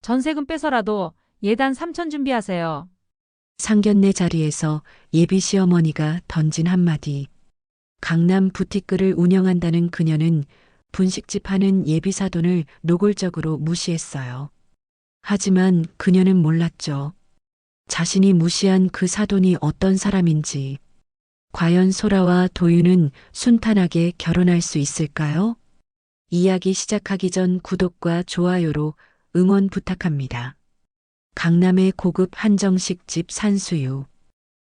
전세금 빼서라도 예단 3천 준비하세요. 상견례 자리에서 예비 시어머니가 던진 한마디. 강남 부티크를 운영한다는 그녀는 분식집 하는 예비 사돈을 노골적으로 무시했어요. 하지만 그녀는 몰랐죠. 자신이 무시한 그 사돈이 어떤 사람인지. 과연 소라와 도윤은 순탄하게 결혼할 수 있을까요? 이야기 시작하기 전 구독과 좋아요로 응원 부탁합니다. 강남의 고급 한정식 집 산수유.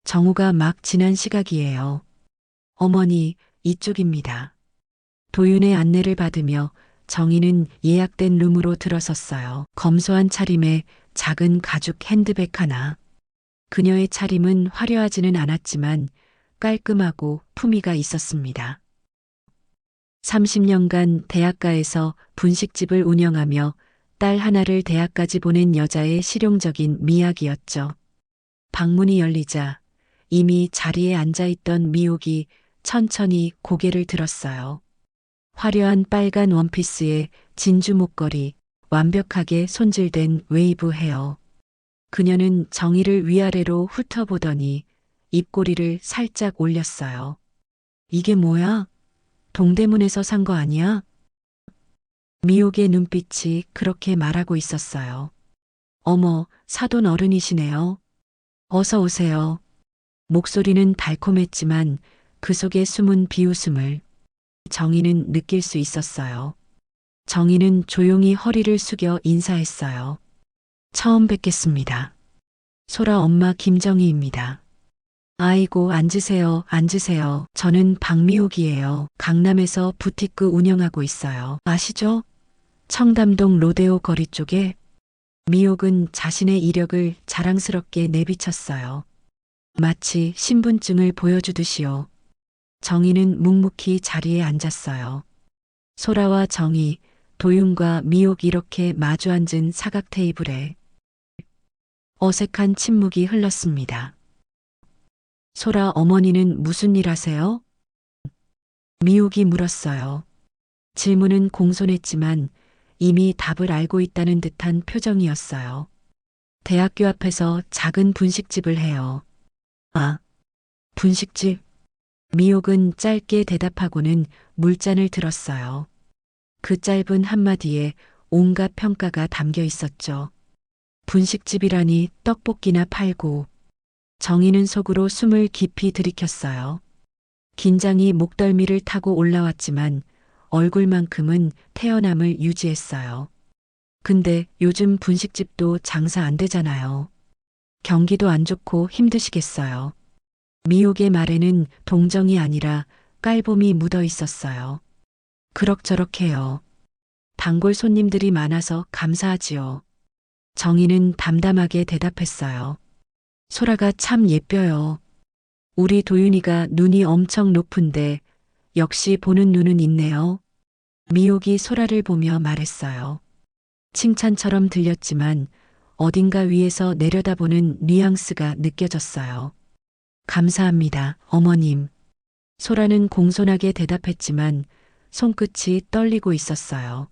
정우가 막 지난 시각이에요. 어머니, 이쪽입니다. 도윤의 안내를 받으며 정희는 예약된 룸으로 들어섰어요. 검소한 차림에 작은 가죽 핸드백 하나. 그녀의 차림은 화려하지는 않았지만 깔끔하고 품위가 있었습니다. 30년간 대학가에서 분식집을 운영하며 딸 하나를 대학까지 보낸 여자의 실용적인 미학이었죠. 방문이 열리자 이미 자리에 앉아있던 미옥이 천천히 고개를 들었어요. 화려한 빨간 원피스에 진주 목걸이, 완벽하게 손질된 웨이브 헤어. 그녀는 정희를 위아래로 훑어보더니 입꼬리를 살짝 올렸어요. 이게 뭐야? 동대문에서 산 거 아니야? 미옥의 눈빛이 그렇게 말하고 있었어요. 어머, 사돈 어른이시네요. 어서 오세요. 목소리는 달콤했지만 그 속에 숨은 비웃음을 정희는 느낄 수 있었어요. 정희는 조용히 허리를 숙여 인사했어요. 처음 뵙겠습니다. 소라 엄마 김정희입니다. 아이고, 앉으세요, 앉으세요. 저는 박미옥이에요. 강남에서 부티크 운영하고 있어요. 아시죠? 청담동 로데오 거리 쪽에. 미옥은 자신의 이력을 자랑스럽게 내비쳤어요. 마치 신분증을 보여주듯이요. 정희는 묵묵히 자리에 앉았어요. 소라와 정희, 도윤과 미옥 이렇게 마주 앉은 사각 테이블에 어색한 침묵이 흘렀습니다. 소라 어머니는 무슨 일 하세요? 미옥이 물었어요. 질문은 공손했지만 이미 답을 알고 있다는 듯한 표정이었어요. 대학교 앞에서 작은 분식집을 해요. 아, 분식집? 미옥은 짧게 대답하고는 물잔을 들었어요. 그 짧은 한마디에 온갖 평가가 담겨 있었죠. 분식집이라니 떡볶이나 팔고. 정희는 속으로 숨을 깊이 들이켰어요. 긴장이 목덜미를 타고 올라왔지만 얼굴만큼은 태연함을 유지했어요. 근데 요즘 분식집도 장사 안 되잖아요. 경기도 안 좋고 힘드시겠어요. 미옥의 말에는 동정이 아니라 깔봄이 묻어 있었어요. 그럭저럭해요. 단골 손님들이 많아서 감사하지요. 정희는 담담하게 대답했어요. 소라가 참 예뻐요. 우리 도윤이가 눈이 엄청 높은데 역시 보는 눈은 있네요. 미옥이 소라를 보며 말했어요. 칭찬처럼 들렸지만 어딘가 위에서 내려다보는 뉘앙스가 느껴졌어요. 감사합니다, 어머님. 소라는 공손하게 대답했지만 손끝이 떨리고 있었어요.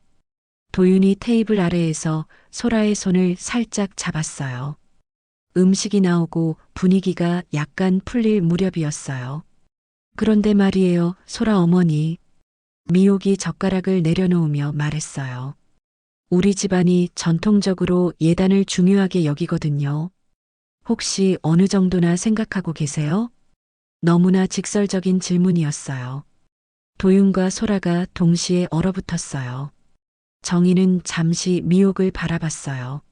도윤이 테이블 아래에서 소라의 손을 살짝 잡았어요. 음식이 나오고 분위기가 약간 풀릴 무렵이었어요. 그런데 말이에요, 소라 어머니. 미옥이 젓가락을 내려놓으며 말했어요. 우리 집안이 전통적으로 예단을 중요하게 여기거든요. 혹시 어느 정도나 생각하고 계세요? 너무나 직설적인 질문이었어요. 도윤과 소라가 동시에 얼어붙었어요. 정희는 잠시 미옥을 바라봤어요.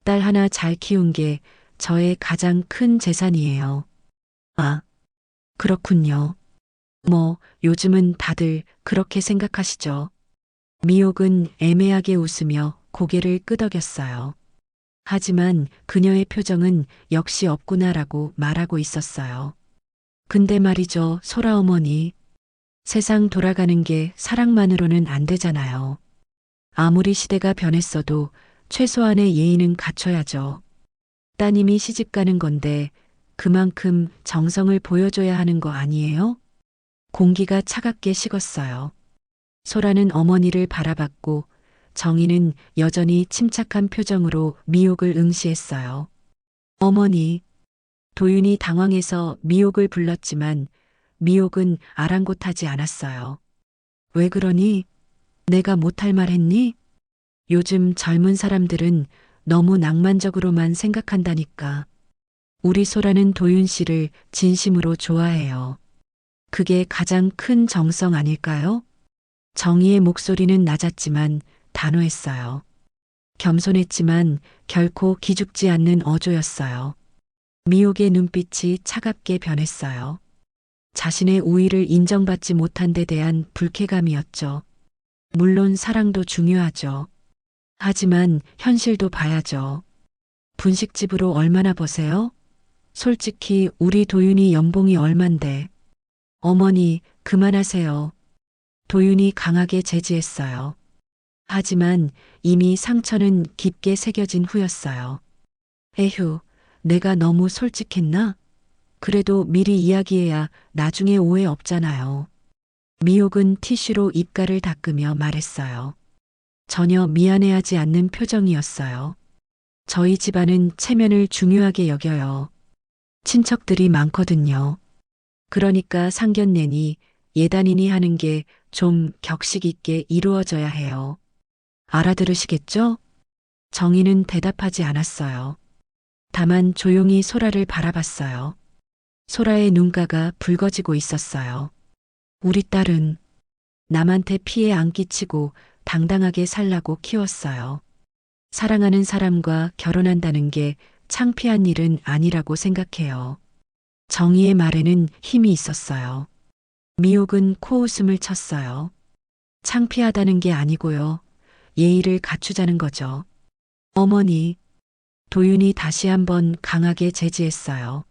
딸 하나 잘 키운 게 저의 가장 큰 재산이에요. 아, 그렇군요. 뭐, 요즘은 다들 그렇게 생각하시죠. 미옥은 애매하게 웃으며 고개를 끄덕였어요. 하지만 그녀의 표정은 역시 없구나라고 말하고 있었어요. 근데 말이죠, 소라 어머니. 세상 돌아가는 게 사랑만으로는 안 되잖아요. 아무리 시대가 변했어도 최소한의 예의는 갖춰야죠. 따님이 시집 가는 건데 그만큼 정성을 보여줘야 하는 거 아니에요? 공기가 차갑게 식었어요. 소라는 어머니를 바라봤고 정희는 여전히 침착한 표정으로 미옥을 응시했어요. 어머니, 도윤이 당황해서 미옥을 불렀지만 미옥은 아랑곳하지 않았어요. 왜 그러니? 내가 못할 말 했니? 요즘 젊은 사람들은 너무 낭만적으로만 생각한다니까. 우리 소라는 도윤 씨를 진심으로 좋아해요. 그게 가장 큰 정성 아닐까요? 정희의 목소리는 낮았지만 단호했어요. 겸손했지만 결코 기죽지 않는 어조였어요. 미옥의 눈빛이 차갑게 변했어요. 자신의 우위를 인정받지 못한 데 대한 불쾌감이었죠. 물론 사랑도 중요하죠. 하지만 현실도 봐야죠. 분식집으로 얼마나 버세요? 솔직히 우리 도윤이 연봉이 얼만데. 어머니, 그만하세요. 도윤이 강하게 제지했어요. 하지만 이미 상처는 깊게 새겨진 후였어요. 에휴, 내가 너무 솔직했나? 그래도 미리 이야기해야 나중에 오해 없잖아요. 미옥은 티슈로 입가를 닦으며 말했어요. 전혀 미안해하지 않는 표정이었어요. 저희 집안은 체면을 중요하게 여겨요. 친척들이 많거든요. 그러니까 상견례니 예단이니 하는 게 좀 격식 있게 이루어져야 해요. 알아들으시겠죠? 정희는 대답하지 않았어요. 다만 조용히 소라를 바라봤어요. 소라의 눈가가 붉어지고 있었어요. 우리 딸은 남한테 피해 안 끼치고 당당하게 살라고 키웠어요. 사랑하는 사람과 결혼한다는 게 창피한 일은 아니라고 생각해요. 정희의 말에는 힘이 있었어요. 미옥은 코웃음을 쳤어요. 창피하다는 게 아니고요. 예의를 갖추자는 거죠. 어머니, 도윤이 다시 한번 강하게 제지했어요.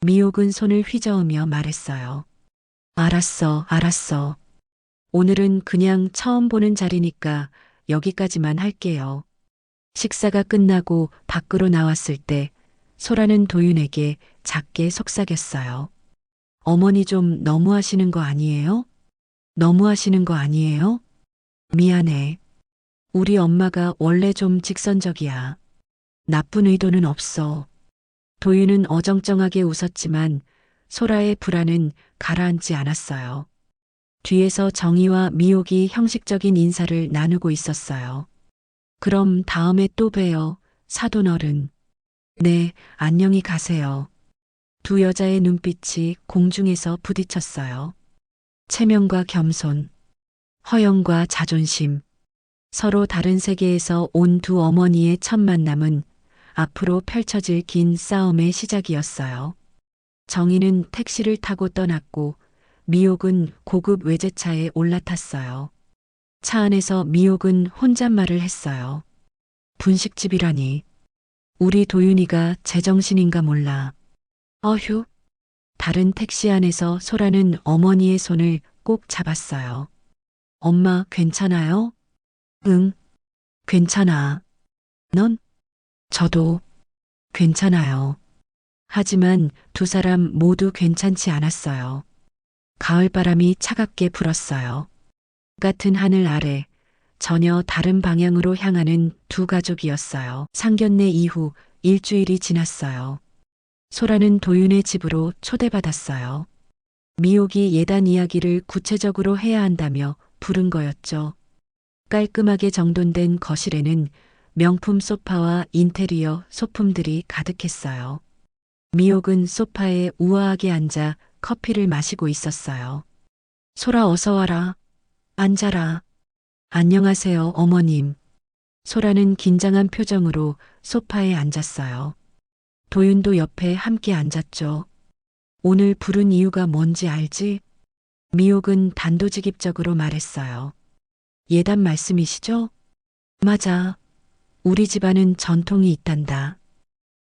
미옥은 손을 휘저으며 말했어요. 알았어, 알았어. 오늘은 그냥 처음 보는 자리니까 여기까지만 할게요. 식사가 끝나고 밖으로 나왔을 때 소라는 도윤에게 작게 속삭였어요. 어머니 좀 너무하시는 거 아니에요? 너무하시는 거 아니에요? 미안해. 우리 엄마가 원래 좀 직선적이야. 나쁜 의도는 없어. 도윤은 어정쩡하게 웃었지만 소라의 불안은 가라앉지 않았어요. 뒤에서 정희와 미옥이 형식적인 인사를 나누고 있었어요. 그럼 다음에 또 봬요, 사돈 어른. 네, 안녕히 가세요. 두 여자의 눈빛이 공중에서 부딪혔어요. 체면과 겸손, 허영과 자존심. 서로 다른 세계에서 온 두 어머니의 첫 만남은 앞으로 펼쳐질 긴 싸움의 시작이었어요. 정희는 택시를 타고 떠났고 미옥은 고급 외제차에 올라탔어요. 차 안에서 미옥은 혼잣말을 했어요. 분식집이라니. 우리 도윤이가 제정신인가 몰라. 어휴. 다른 택시 안에서 소라는 어머니의 손을 꼭 잡았어요. 엄마 괜찮아요? 응, 괜찮아. 넌? 저도 괜찮아요. 하지만 두 사람 모두 괜찮지 않았어요. 가을바람이 차갑게 불었어요. 같은 하늘 아래 전혀 다른 방향으로 향하는 두 가족이었어요. 상견례 이후 일주일이 지났어요. 소라는 도윤의 집으로 초대받았어요. 미옥이 예단 이야기를 구체적으로 해야 한다며 부른 거였죠. 깔끔하게 정돈된 거실에는 명품 소파와 인테리어 소품들이 가득했어요. 미옥은 소파에 우아하게 앉아 커피를 마시고 있었어요. 소라 어서 와라. 앉아라. 안녕하세요, 어머님. 소라는 긴장한 표정으로 소파에 앉았어요. 도윤도 옆에 함께 앉았죠. 오늘 부른 이유가 뭔지 알지? 미옥은 단도직입적으로 말했어요. 예단 말씀이시죠? 맞아. 우리 집안은 전통이 있단다.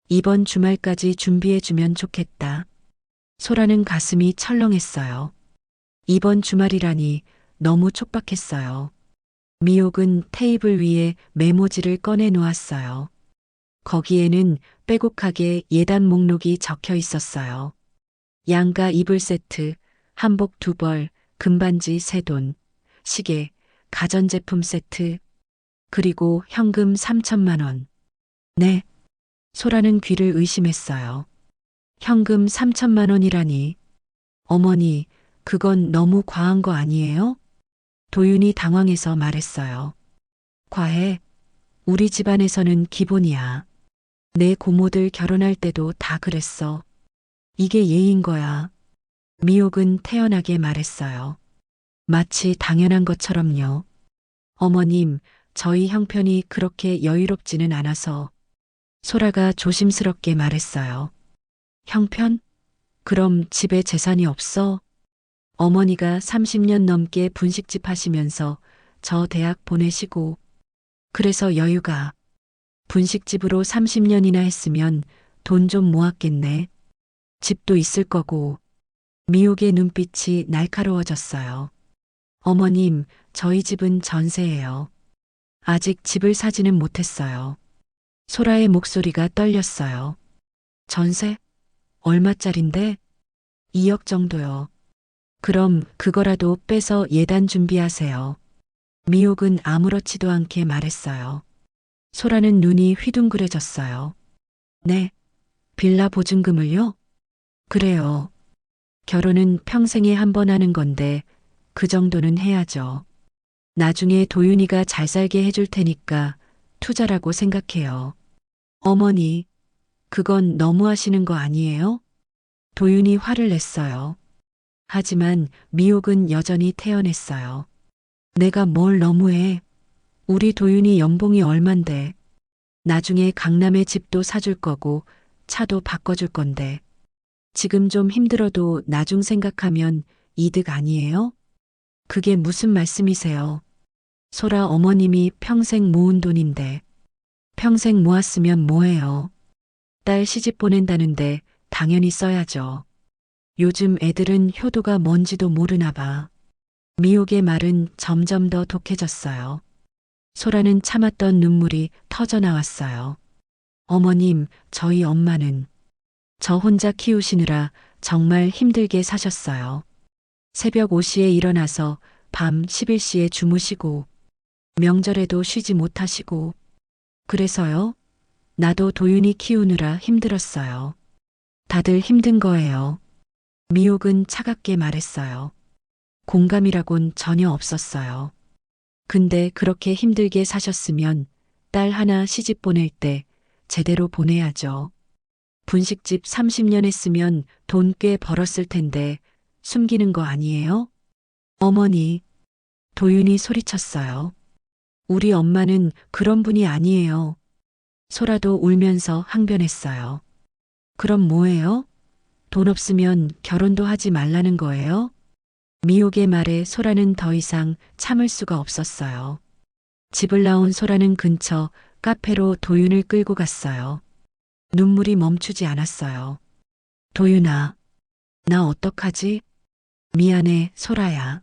이번 주말까지 준비해주면 좋겠다. 소라는 가슴이 철렁했어요. 이번 주말이라니 너무 촉박했어요. 미옥은 테이블 위에 메모지를 꺼내 놓았어요. 거기에는 빼곡하게 예단 목록이 적혀 있었어요. 양가 이불 세트, 한복 2벌, 금반지 3돈, 시계, 가전제품 세트. 그리고 현금 3천만 원. 네. 소라는 귀를 의심했어요. 현금 3천만 원이라니. 어머니, 그건 너무 과한 거 아니에요? 도윤이 당황해서 말했어요. 과해. 우리 집안에서는 기본이야. 내 고모들 결혼할 때도 다 그랬어. 이게 예인 거야. 미옥은 태연하게 말했어요. 마치 당연한 것처럼요. 어머님, 저희 형편이 그렇게 여유롭지는 않아서. 소라가 조심스럽게 말했어요. 형편? 그럼 집에 재산이 없어? 어머니가 30년 넘게 분식집 하시면서 저 대학 보내시고 그래서 여유가 분식집으로 30년이나 했으면 돈 좀 모았겠네. 집도 있을 거고. 미옥의 눈빛이 날카로워졌어요. 어머님, 저희 집은 전세예요. 아직 집을 사지는 못했어요. 소라의 목소리가 떨렸어요. 전세? 얼마짜린데? 2억 정도요. 그럼 그거라도 빼서 예단 준비하세요. 미옥은 아무렇지도 않게 말했어요. 소라는 눈이 휘둥그레졌어요. 네. 빌라 보증금을요? 그래요. 결혼은 평생에 한 번 하는 건데 그 정도는 해야죠. 나중에 도윤이가 잘 살게 해줄 테니까 투자라고 생각해요. 어머니, 그건 너무 하시는 거 아니에요? 도윤이 화를 냈어요. 하지만 미옥은 여전히 태연했어요. 내가 뭘 너무해. 우리 도윤이 연봉이 얼만데. 나중에 강남에 집도 사줄 거고 차도 바꿔줄 건데. 지금 좀 힘들어도 나중 생각하면 이득 아니에요? 그게 무슨 말씀이세요? 소라 어머님이 평생 모은 돈인데. 평생 모았으면 뭐해요? 딸 시집 보낸다는데 당연히 써야죠. 요즘 애들은 효도가 뭔지도 모르나 봐. 미옥의 말은 점점 더 독해졌어요. 소라는 참았던 눈물이 터져 나왔어요. 어머님, 저희 엄마는 저 혼자 키우시느라 정말 힘들게 사셨어요. 새벽 5시에 일어나서 밤 11시에 주무시고 명절에도 쉬지 못하시고 그래서요? 나도 도윤이 키우느라 힘들었어요. 다들 힘든 거예요. 미옥은 차갑게 말했어요. 공감이라곤 전혀 없었어요. 근데 그렇게 힘들게 사셨으면 딸 하나 시집 보낼 때 제대로 보내야죠. 분식집 30년 했으면 돈 꽤 벌었을 텐데 숨기는 거 아니에요? 어머니, 도윤이 소리쳤어요. 우리 엄마는 그런 분이 아니에요. 소라도 울면서 항변했어요. 그럼 뭐예요? 돈 없으면 결혼도 하지 말라는 거예요? 미옥의 말에 소라는 더 이상 참을 수가 없었어요. 집을 나온 소라는 근처 카페로 도윤을 끌고 갔어요. 눈물이 멈추지 않았어요. 도윤아, 나 어떡하지? 미안해, 소라야.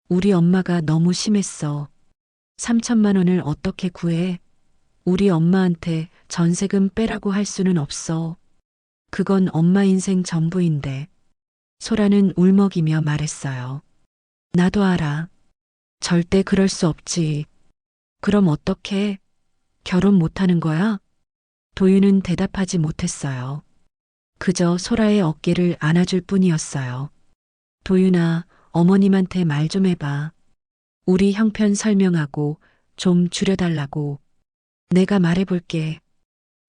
우리 엄마가 너무 심했어. 3천만 원을 어떻게 구해? 우리 엄마한테 전세금 빼라고 할 수는 없어. 그건 엄마 인생 전부인데. 소라는 울먹이며 말했어요. 나도 알아. 절대 그럴 수 없지. 그럼 어떡해? 결혼 못하는 거야? 도윤은 대답하지 못했어요. 그저 소라의 어깨를 안아줄 뿐이었어요. 도윤아, 어머님한테 말 좀 해봐. 우리 형편 설명하고 좀 줄여달라고. 내가 말해볼게.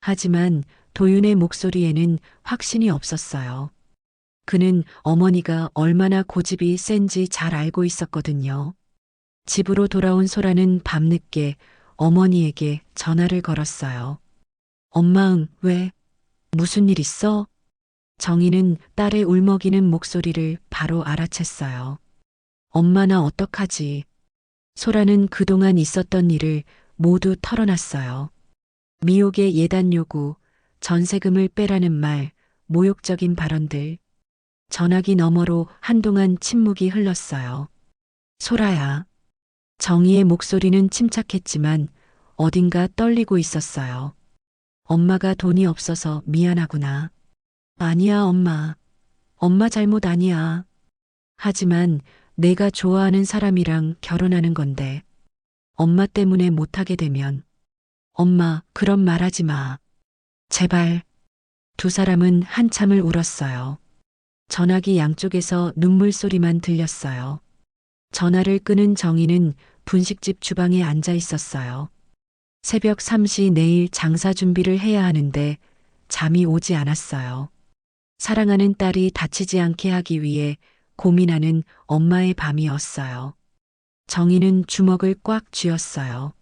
하지만 도윤의 목소리에는 확신이 없었어요. 그는 어머니가 얼마나 고집이 센지 잘 알고 있었거든요. 집으로 돌아온 소라는 밤늦게 어머니에게 전화를 걸었어요. 엄마응, 왜? 무슨 일 있어? 정희는 딸의 울먹이는 목소리를 바로 알아챘어요. 엄마 나 어떡하지? 소라는 그동안 있었던 일을 모두 털어놨어요. 미옥의 예단 요구, 전세금을 빼라는 말, 모욕적인 발언들. 전화기 너머로 한동안 침묵이 흘렀어요. 소라야. 정희의 목소리는 침착했지만 어딘가 떨리고 있었어요. 엄마가 돈이 없어서 미안하구나. 아니야, 엄마. 엄마 잘못 아니야. 하지만 내가 좋아하는 사람이랑 결혼하는 건데. 엄마 때문에 못하게 되면. 엄마, 그런 말 하지 마. 제발. 두 사람은 한참을 울었어요. 전화기 양쪽에서 눈물 소리만 들렸어요. 전화를 끄는 정희는 분식집 주방에 앉아 있었어요. 새벽 3시 내일 장사 준비를 해야 하는데 잠이 오지 않았어요. 사랑하는 딸이 다치지 않게 하기 위해 고민하는 엄마의 밤이었어요. 정희는 주먹을 꽉 쥐었어요.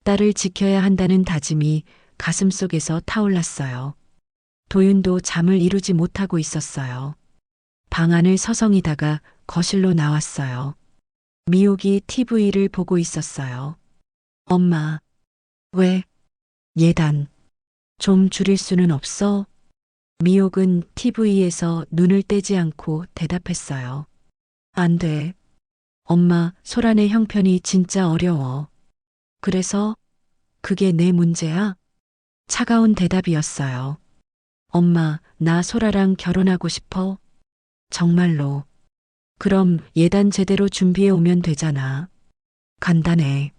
딸을 지켜야 한다는 다짐이 가슴속에서 타올랐어요. 도윤도 잠을 이루지 못하고 있었어요. 방 안을 서성이다가 거실로 나왔어요. 미옥이 TV를 보고 있었어요. 엄마, 왜? 예단, 좀 줄일 수는 없어? 미옥은 TV에서 눈을 떼지 않고 대답했어요. 안 돼. 엄마, 소란의 형편이 진짜 어려워. 그래서 그게 내 문제야? 차가운 대답이었어요. 엄마, 나 소라랑 결혼하고 싶어. 정말로. 그럼 예단 제대로 준비해 오면 되잖아. 간단해.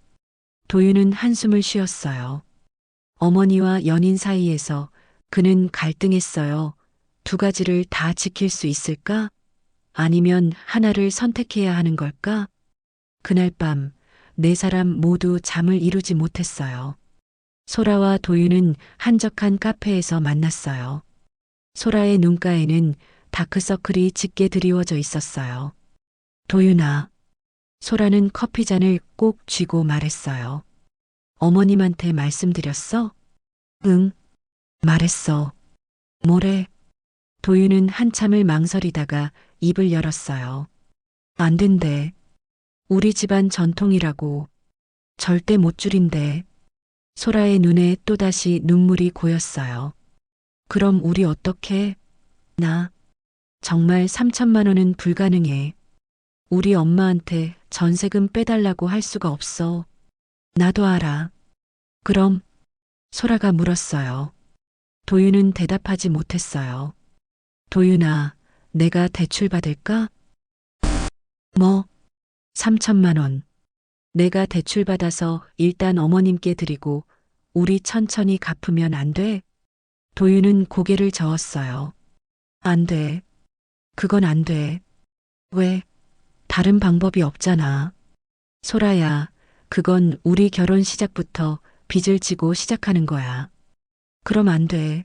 도윤은 한숨을 쉬었어요. 어머니와 연인 사이에서 그는 갈등했어요. 두 가지를 다 지킬 수 있을까? 아니면 하나를 선택해야 하는 걸까? 그날 밤, 네 사람 모두 잠을 이루지 못했어요. 소라와 도윤은 한적한 카페에서 만났어요. 소라의 눈가에는 다크서클이 짙게 드리워져 있었어요. 도윤아. 소라는 커피잔을 꼭 쥐고 말했어요. 어머님한테 말씀드렸어? 응. 말했어. 뭐래? 도윤은 한참을 망설이다가 입을 열었어요. 안 된대. 우리 집안 전통이라고. 절대 못 줄인대. 소라의 눈에 또다시 눈물이 고였어요. 그럼 우리 어떻게? 나 정말 3천만 원은 불가능해. 우리 엄마한테 전세금 빼달라고 할 수가 없어. 나도 알아. 그럼? 소라가 물었어요. 도윤은 대답하지 못했어요. 도윤아, 내가 대출 받을까? 뭐? 3천만 원. 내가 대출 받아서 일단 어머님께 드리고 우리 천천히 갚으면 안 돼? 도윤은 고개를 저었어요. 안 돼. 그건 안 돼. 왜? 다른 방법이 없잖아. 소라야, 그건 우리 결혼 시작부터 빚을 지고 시작하는 거야. 그럼 안 돼.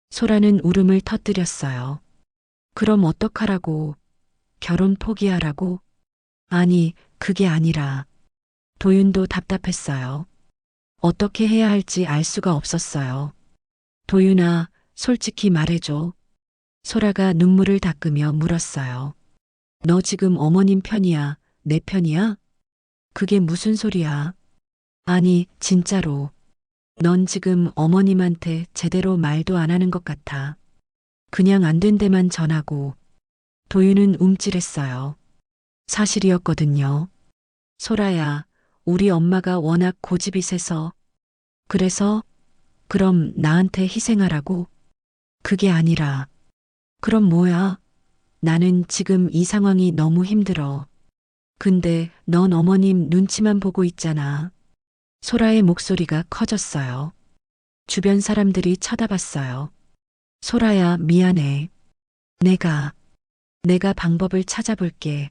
소라는 울음을 터뜨렸어요. 그럼 어떡하라고? 결혼 포기하라고? 아니, 그게 아니라. 도윤도 답답했어요. 어떻게 해야 할지 알 수가 없었어요. 도윤아, 솔직히 말해줘. 소라가 눈물을 닦으며 물었어요. 너 지금 어머님 편이야, 내 편이야? 그게 무슨 소리야? 아니, 진짜로. 넌 지금 어머님한테 제대로 말도 안 하는 것 같아. 그냥 안 된 데만 전하고. 도윤은 움찔했어요. 사실이었거든요. 소라야, 우리 엄마가 워낙 고집이 세서. 그래서? 그럼 나한테 희생하라고? 그게 아니라. 그럼 뭐야? 나는 지금 이 상황이 너무 힘들어. 근데 넌 어머님 눈치만 보고 있잖아. 소라의 목소리가 커졌어요. 주변 사람들이 쳐다봤어요. 소라야, 미안해. 내가 방법을 찾아볼게.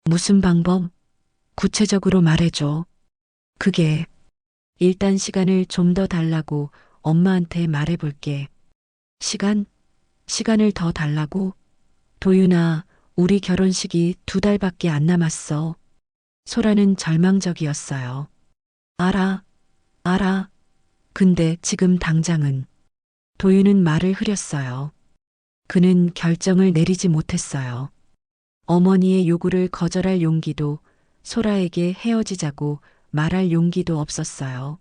무슨 방법? 구체적으로 말해줘. 그게, 일단 시간을 좀 더 달라고 엄마한테 말해볼게. 시간을 더 달라고? 도윤아, 우리 결혼식이 2달밖에 안 남았어. 소라는 절망적이었어요. 알아. 근데 지금 당장은. 도윤은 말을 흐렸어요. 그는 결정을 내리지 못했어요. 어머니의 요구를 거절할 용기도, 소라에게 헤어지자고 말할 용기도 없었어요.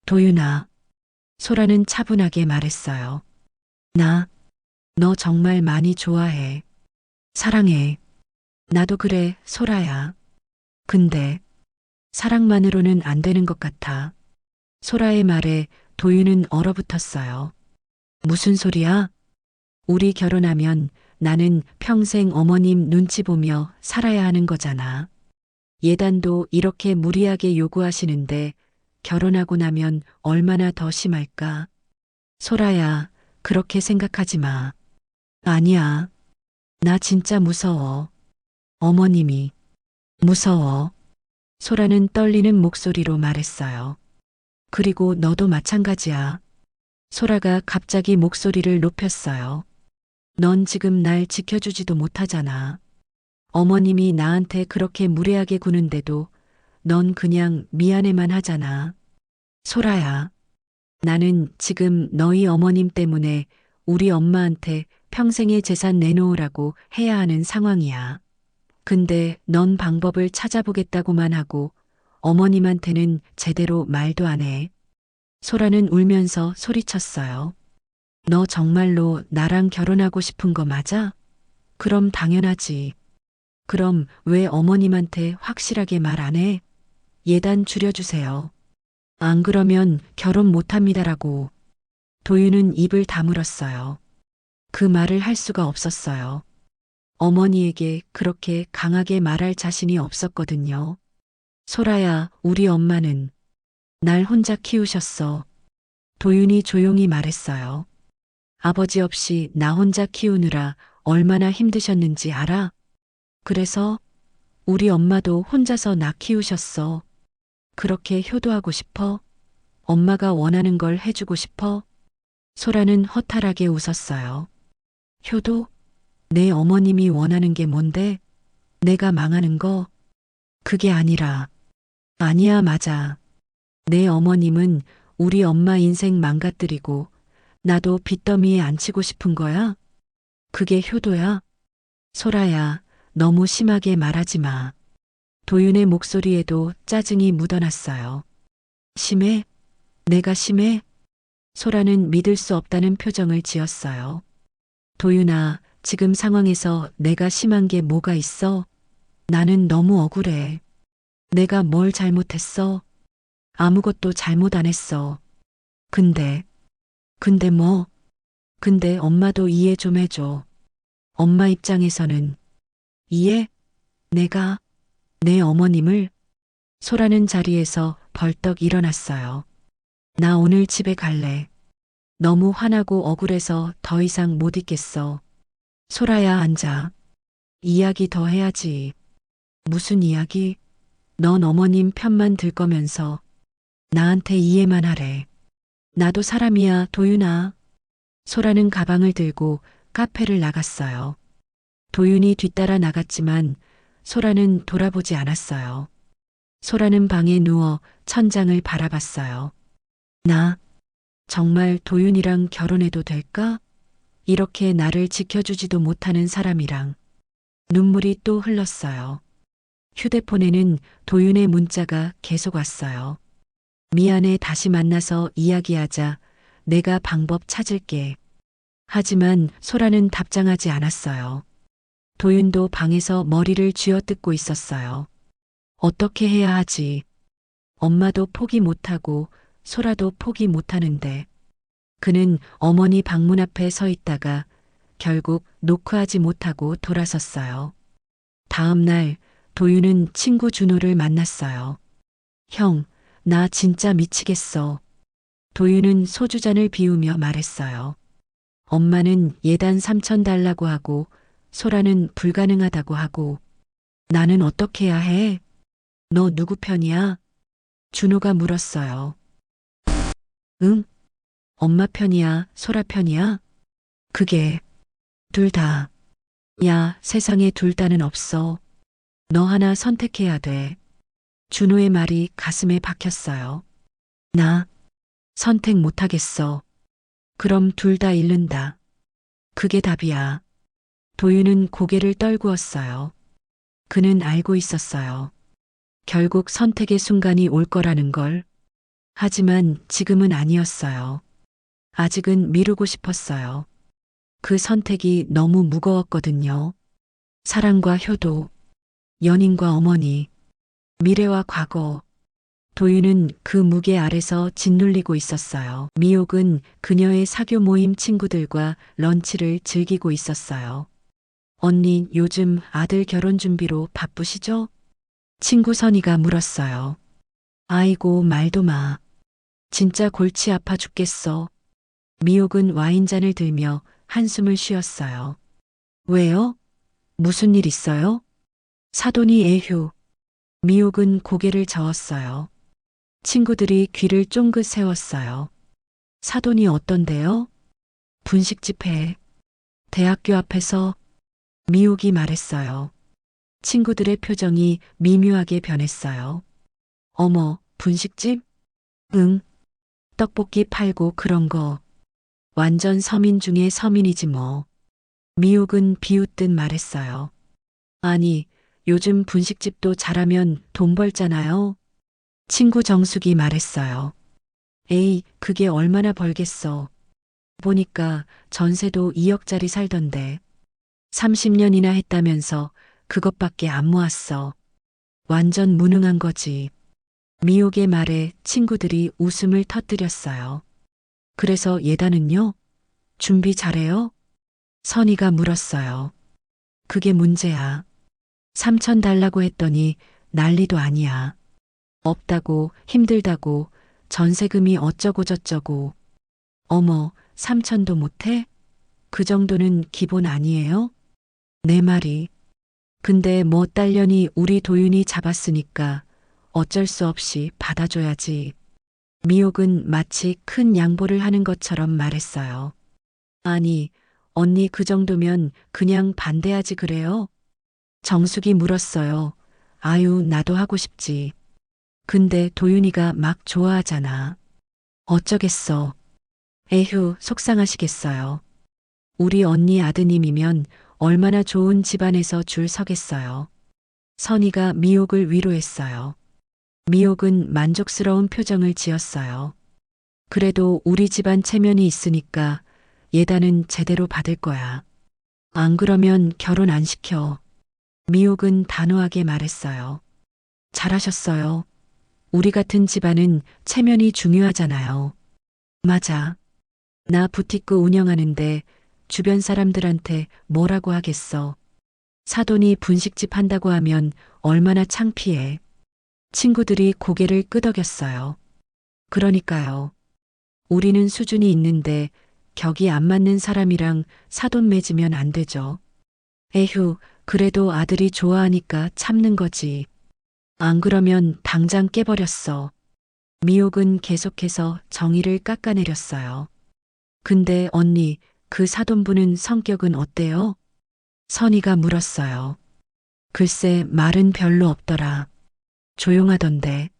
도윤아. 소라는 차분하게 말했어요. 너 정말 많이 좋아해. 사랑해. 나도 그래, 소라야. 근데 사랑만으로는 안 되는 것 같아. 소라의 말에 도윤은 얼어붙었어요. 무슨 소리야? 우리 결혼하면 나는 평생 어머님 눈치 보며 살아야 하는 거잖아. 예단도 이렇게 무리하게 요구하시는데 결혼하고 나면 얼마나 더 심할까? 소라야, 그렇게 생각하지 마. 아니야. 나 진짜 무서워. 어머님이 무서워. 소라는 떨리는 목소리로 말했어요. 그리고 너도 마찬가지야. 소라가 갑자기 목소리를 높였어요. 넌 지금 날 지켜주지도 못하잖아. 어머님이 나한테 그렇게 무례하게 구는데도 넌 그냥 미안해만 하잖아. 소라야, 나는 지금 너희 어머님 때문에 우리 엄마한테 평생의 재산 내놓으라고 해야 하는 상황이야. 근데 넌 방법을 찾아보겠다고만 하고 어머님한테는 제대로 말도 안 해. 소라는 울면서 소리쳤어요. 너 정말로 나랑 결혼하고 싶은 거 맞아? 그럼 당연하지. 그럼 왜 어머님한테 확실하게 말 안 해? 예단 줄여주세요. 안 그러면 결혼 못합니다라고. 도윤은 입을 다물었어요. 그 말을 할 수가 없었어요. 어머니에게 그렇게 강하게 말할 자신이 없었거든요. 소라야, 우리 엄마는 날 혼자 키우셨어. 도윤이 조용히 말했어요. 아버지 없이 나 혼자 키우느라 얼마나 힘드셨는지 알아? 그래서 우리 엄마도 혼자서 나 키우셨어. 그렇게 효도하고 싶어? 엄마가 원하는 걸 해주고 싶어? 소라는 허탈하게 웃었어요. 효도? 내 어머님이 원하는 게 뭔데? 내가 망하는 거? 그게 아니라. 아니야, 맞아. 내 어머님은 우리 엄마 인생 망가뜨리고 나도 빚더미에 앉히고 싶은 거야? 그게 효도야? 소라야, 너무 심하게 말하지 마. 도윤의 목소리에도 짜증이 묻어났어요. 심해? 내가 심해? 소라는 믿을 수 없다는 표정을 지었어요. 도윤아, 지금 상황에서 내가 심한 게 뭐가 있어? 나는 너무 억울해. 내가 뭘 잘못했어? 아무것도 잘못 안 했어. 근데 뭐? 근데 엄마도 이해 좀 해줘. 엄마 입장에서는 이해? 내가 내 어머님을 소라는 자리에서 벌떡 일어났어요. 나 오늘 집에 갈래. 너무 화나고 억울해서 더 이상 못 있겠어. 소라야, 앉아. 이야기 더 해야지. 무슨 이야기? 넌 어머님 편만 들 거면서 나한테 이해만 하래. 나도 사람이야, 도윤아. 소라는 가방을 들고 카페를 나갔어요. 도윤이 뒤따라 나갔지만 소라는 돌아보지 않았어요. 소라는 방에 누워 천장을 바라봤어요. 나 정말 도윤이랑 결혼해도 될까? 이렇게 나를 지켜주지도 못하는 사람이랑. 눈물이 또 흘렀어요. 휴대폰에는 도윤의 문자가 계속 왔어요. 미안해, 다시 만나서 이야기하자. 내가 방법 찾을게. 하지만 소라는 답장하지 않았어요. 도윤도 방에서 머리를 쥐어뜯고 있었어요. 어떻게 해야 하지? 엄마도 포기 못하고 소라도 포기 못하는데. 그는 어머니 방문 앞에 서 있다가 결국 노크하지 못하고 돌아섰어요. 다음 날 도윤은 친구 준호를 만났어요. 형, 나 진짜 미치겠어. 도윤은 소주잔을 비우며 말했어요. 엄마는 예단 3천 달라고 하고 소라는 불가능하다고 하고 나는 어떻게 해야 해? 너 누구 편이야? 준호가 물었어요. 응? 엄마 편이야, 소라 편이야? 그게 둘 다. 야, 세상에 둘 다는 없어. 너 하나 선택해야 돼. 준호의 말이 가슴에 박혔어요. 나 선택 못하겠어. 그럼 둘 다 잃는다. 그게 답이야. 도윤은 고개를 떨구었어요. 그는 알고 있었어요. 결국 선택의 순간이 올 거라는 걸. 하지만 지금은 아니었어요. 아직은 미루고 싶었어요. 그 선택이 너무 무거웠거든요. 사랑과 효도, 연인과 어머니, 미래와 과거. 도윤은 그 무게 아래서 짓눌리고 있었어요. 미옥은 그녀의 사교 모임 친구들과 런치를 즐기고 있었어요. 언니, 요즘 아들 결혼 준비로 바쁘시죠? 친구 선이가 물었어요. 아이고, 말도 마. 진짜 골치 아파 죽겠어. 미옥은 와인잔을 들며 한숨을 쉬었어요. 왜요? 무슨 일 있어요? 사돈이 애휴. 미옥은 고개를 저었어요. 친구들이 귀를 쫑긋 세웠어요. 사돈이 어떤데요? 분식집에 대학교 앞에서 미옥이 말했어요. 친구들의 표정이 미묘하게 변했어요. 어머, 분식집? 응, 떡볶이 팔고 그런 거. 완전 서민 중에 서민이지 뭐. 미옥은 비웃듯 말했어요. 아니, 요즘 분식집도 잘하면 돈 벌잖아요. 친구 정숙이 말했어요. 에이, 그게 얼마나 벌겠어. 보니까 전세도 2억짜리 살던데. 30년이나 했다면서 그것밖에 안 모았어. 완전 무능한 거지. 미옥의 말에 친구들이 웃음을 터뜨렸어요. 그래서 예단은요? 준비 잘해요? 선이가 물었어요. 그게 문제야. 3천 달라고 했더니 난리도 아니야. 없다고, 힘들다고, 전세금이 어쩌고저쩌고. 어머, 3천도 못해? 그 정도는 기본 아니에요? 내 말이. 근데 뭐 딸년이 우리 도윤이 잡았으니까 어쩔 수 없이 받아줘야지. 미옥은 마치 큰 양보를 하는 것처럼 말했어요. 아니, 언니 그 정도면 그냥 반대하지 그래요? 정숙이 물었어요. 아유, 나도 하고 싶지. 근데 도윤이가 막 좋아하잖아. 어쩌겠어. 에휴, 속상하시겠어요. 우리 언니 아드님이면 얼마나 좋은 집안에서 줄 서겠어요. 선이가 미옥을 위로했어요. 미옥은 만족스러운 표정을 지었어요. 그래도 우리 집안 체면이 있으니까 예단은 제대로 받을 거야. 안 그러면 결혼 안 시켜. 미옥은 단호하게 말했어요. 잘하셨어요. 우리 같은 집안은 체면이 중요하잖아요. 맞아. 나 부티크 운영하는데 주변 사람들한테 뭐라고 하겠어. 사돈이 분식집 한다고 하면 얼마나 창피해. 친구들이 고개를 끄덕였어요. 그러니까요. 우리는 수준이 있는데 격이 안 맞는 사람이랑 사돈 맺으면 안 되죠. 에휴, 그래도 아들이 좋아하니까 참는 거지. 안 그러면 당장 깨버렸어. 미옥은 계속해서 정의를 깎아내렸어요. 근데 언니, 그 사돈분은 성격은 어때요? 선이가 물었어요. 글쎄, 말은 별로 없더라. 조용하던데.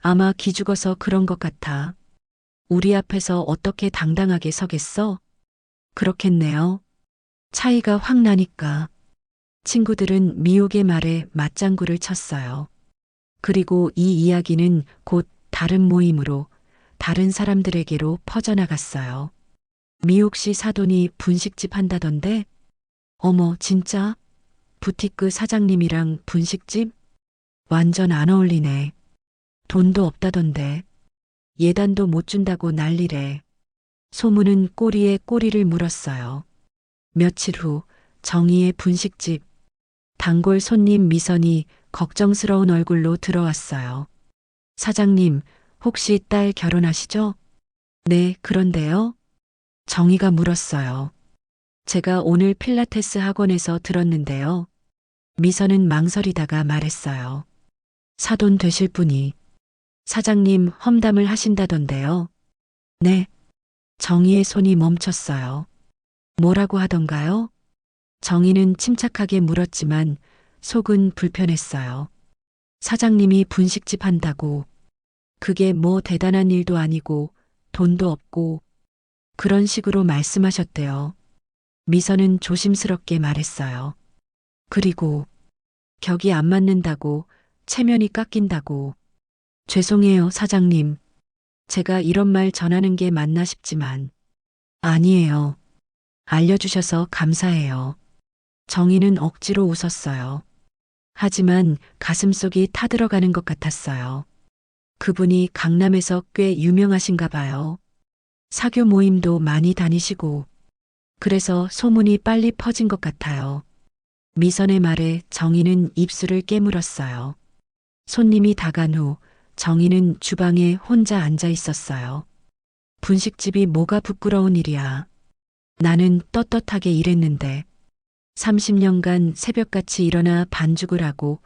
아마 기죽어서 그런 것 같아. 우리 앞에서 어떻게 당당하게 서겠어? 그렇겠네요. 차이가 확 나니까. 친구들은 미옥의 말에 맞장구를 쳤어요. 그리고 이 이야기는 곧 다른 모임으로, 다른 사람들에게로 퍼져나갔어요. 미옥 씨 사돈이 분식집 한다던데? 어머, 진짜? 부티크 사장님이랑 분식집? 완전 안 어울리네. 돈도 없다던데. 예단도 못 준다고 난리래. 소문은 꼬리에 꼬리를 물었어요. 며칠 후 정희의 분식집. 단골 손님 미선이 걱정스러운 얼굴로 들어왔어요. 사장님, 혹시 딸 결혼하시죠? 네, 그런데요. 정희가 물었어요. 제가 오늘 필라테스 학원에서 들었는데요. 미선은 망설이다가 말했어요. 사돈 되실 분이. 사장님 험담을 하신다던데요. 네. 정희의 손이 멈췄어요. 뭐라고 하던가요? 정희는 침착하게 물었지만 속은 불편했어요. 사장님이 분식집 한다고. 그게 뭐 대단한 일도 아니고 돈도 없고 그런 식으로 말씀하셨대요. 미선은 조심스럽게 말했어요. 그리고 격이 안 맞는다고, 체면이 깎인다고. 죄송해요, 사장님. 제가 이런 말 전하는 게 맞나 싶지만. 아니에요. 알려주셔서 감사해요. 정희는 억지로 웃었어요. 하지만 가슴속이 타들어가는 것 같았어요. 그분이 강남에서 꽤 유명하신가 봐요. 사교 모임도 많이 다니시고. 그래서 소문이 빨리 퍼진 것 같아요. 미선의 말에 정희는 입술을 깨물었어요. 손님이 다간 후 정희는 주방에 혼자 앉아 있었어요. 분식집이 뭐가 부끄러운 일이야. 나는 떳떳하게 일했는데 30년간 새벽같이 일어나 반죽을 하고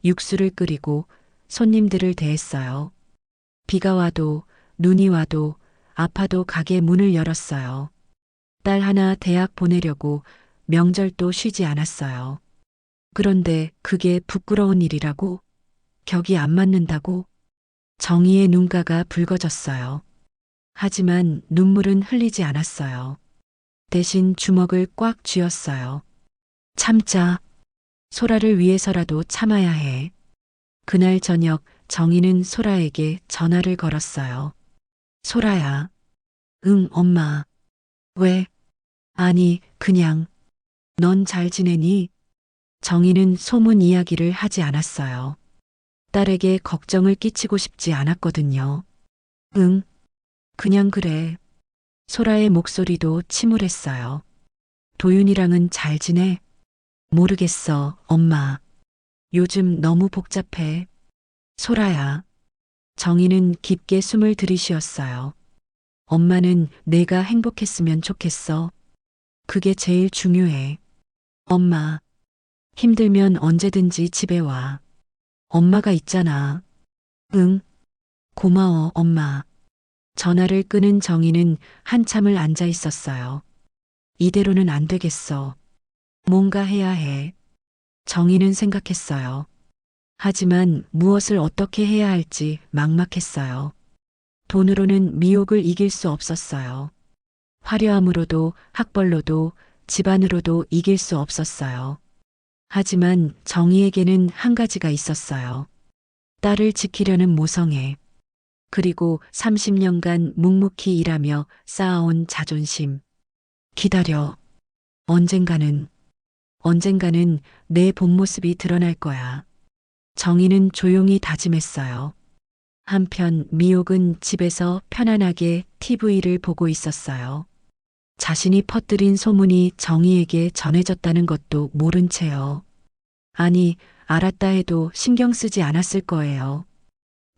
육수를 끓이고 손님들을 대했어요. 비가 와도 눈이 와도 아파도 가게 문을 열었어요. 딸 하나 대학 보내려고 명절도 쉬지 않았어요. 그런데 그게 부끄러운 일이라고? 격이 안 맞는다고? 정희의 눈가가 붉어졌어요. 하지만 눈물은 흘리지 않았어요. 대신 주먹을 꽉 쥐었어요. 참자. 소라를 위해서라도 참아야 해. 그날 저녁 정희는 소라에게 전화를 걸었어요. 소라야. 응, 엄마. 왜? 아니, 그냥. 넌 잘 지내니? 정희는 소문 이야기를 하지 않았어요. 딸에게 걱정을 끼치고 싶지 않았거든요. 응, 그냥 그래. 소라의 목소리도 침울했어요. 도윤이랑은 잘 지내? 모르겠어, 엄마. 요즘 너무 복잡해. 소라야. 정희는 깊게 숨을 들이쉬었어요. 엄마는 내가 행복했으면 좋겠어. 그게 제일 중요해. 엄마. 힘들면 언제든지 집에 와. 엄마가 있잖아. 응. 고마워, 엄마. 전화를 끄는 정희는 한참을 앉아 있었어요. 이대로는 안 되겠어. 뭔가 해야 해. 정희는 생각했어요. 하지만 무엇을 어떻게 해야 할지 막막했어요. 돈으로는 미혹을 이길 수 없었어요. 화려함으로도 학벌로도 집안으로도 이길 수 없었어요. 하지만 정희에게는 한 가지가 있었어요. 딸을 지키려는 모성애. 그리고 30년간 묵묵히 일하며 쌓아온 자존심. 기다려. 언젠가는 내 본 모습이 드러날 거야. 정희는 조용히 다짐했어요. 한편 미옥은 집에서 편안하게 TV를 보고 있었어요. 자신이 퍼뜨린 소문이 정희에게 전해졌다는 것도 모른 채요. 아니, 알았다 해도 신경 쓰지 않았을 거예요.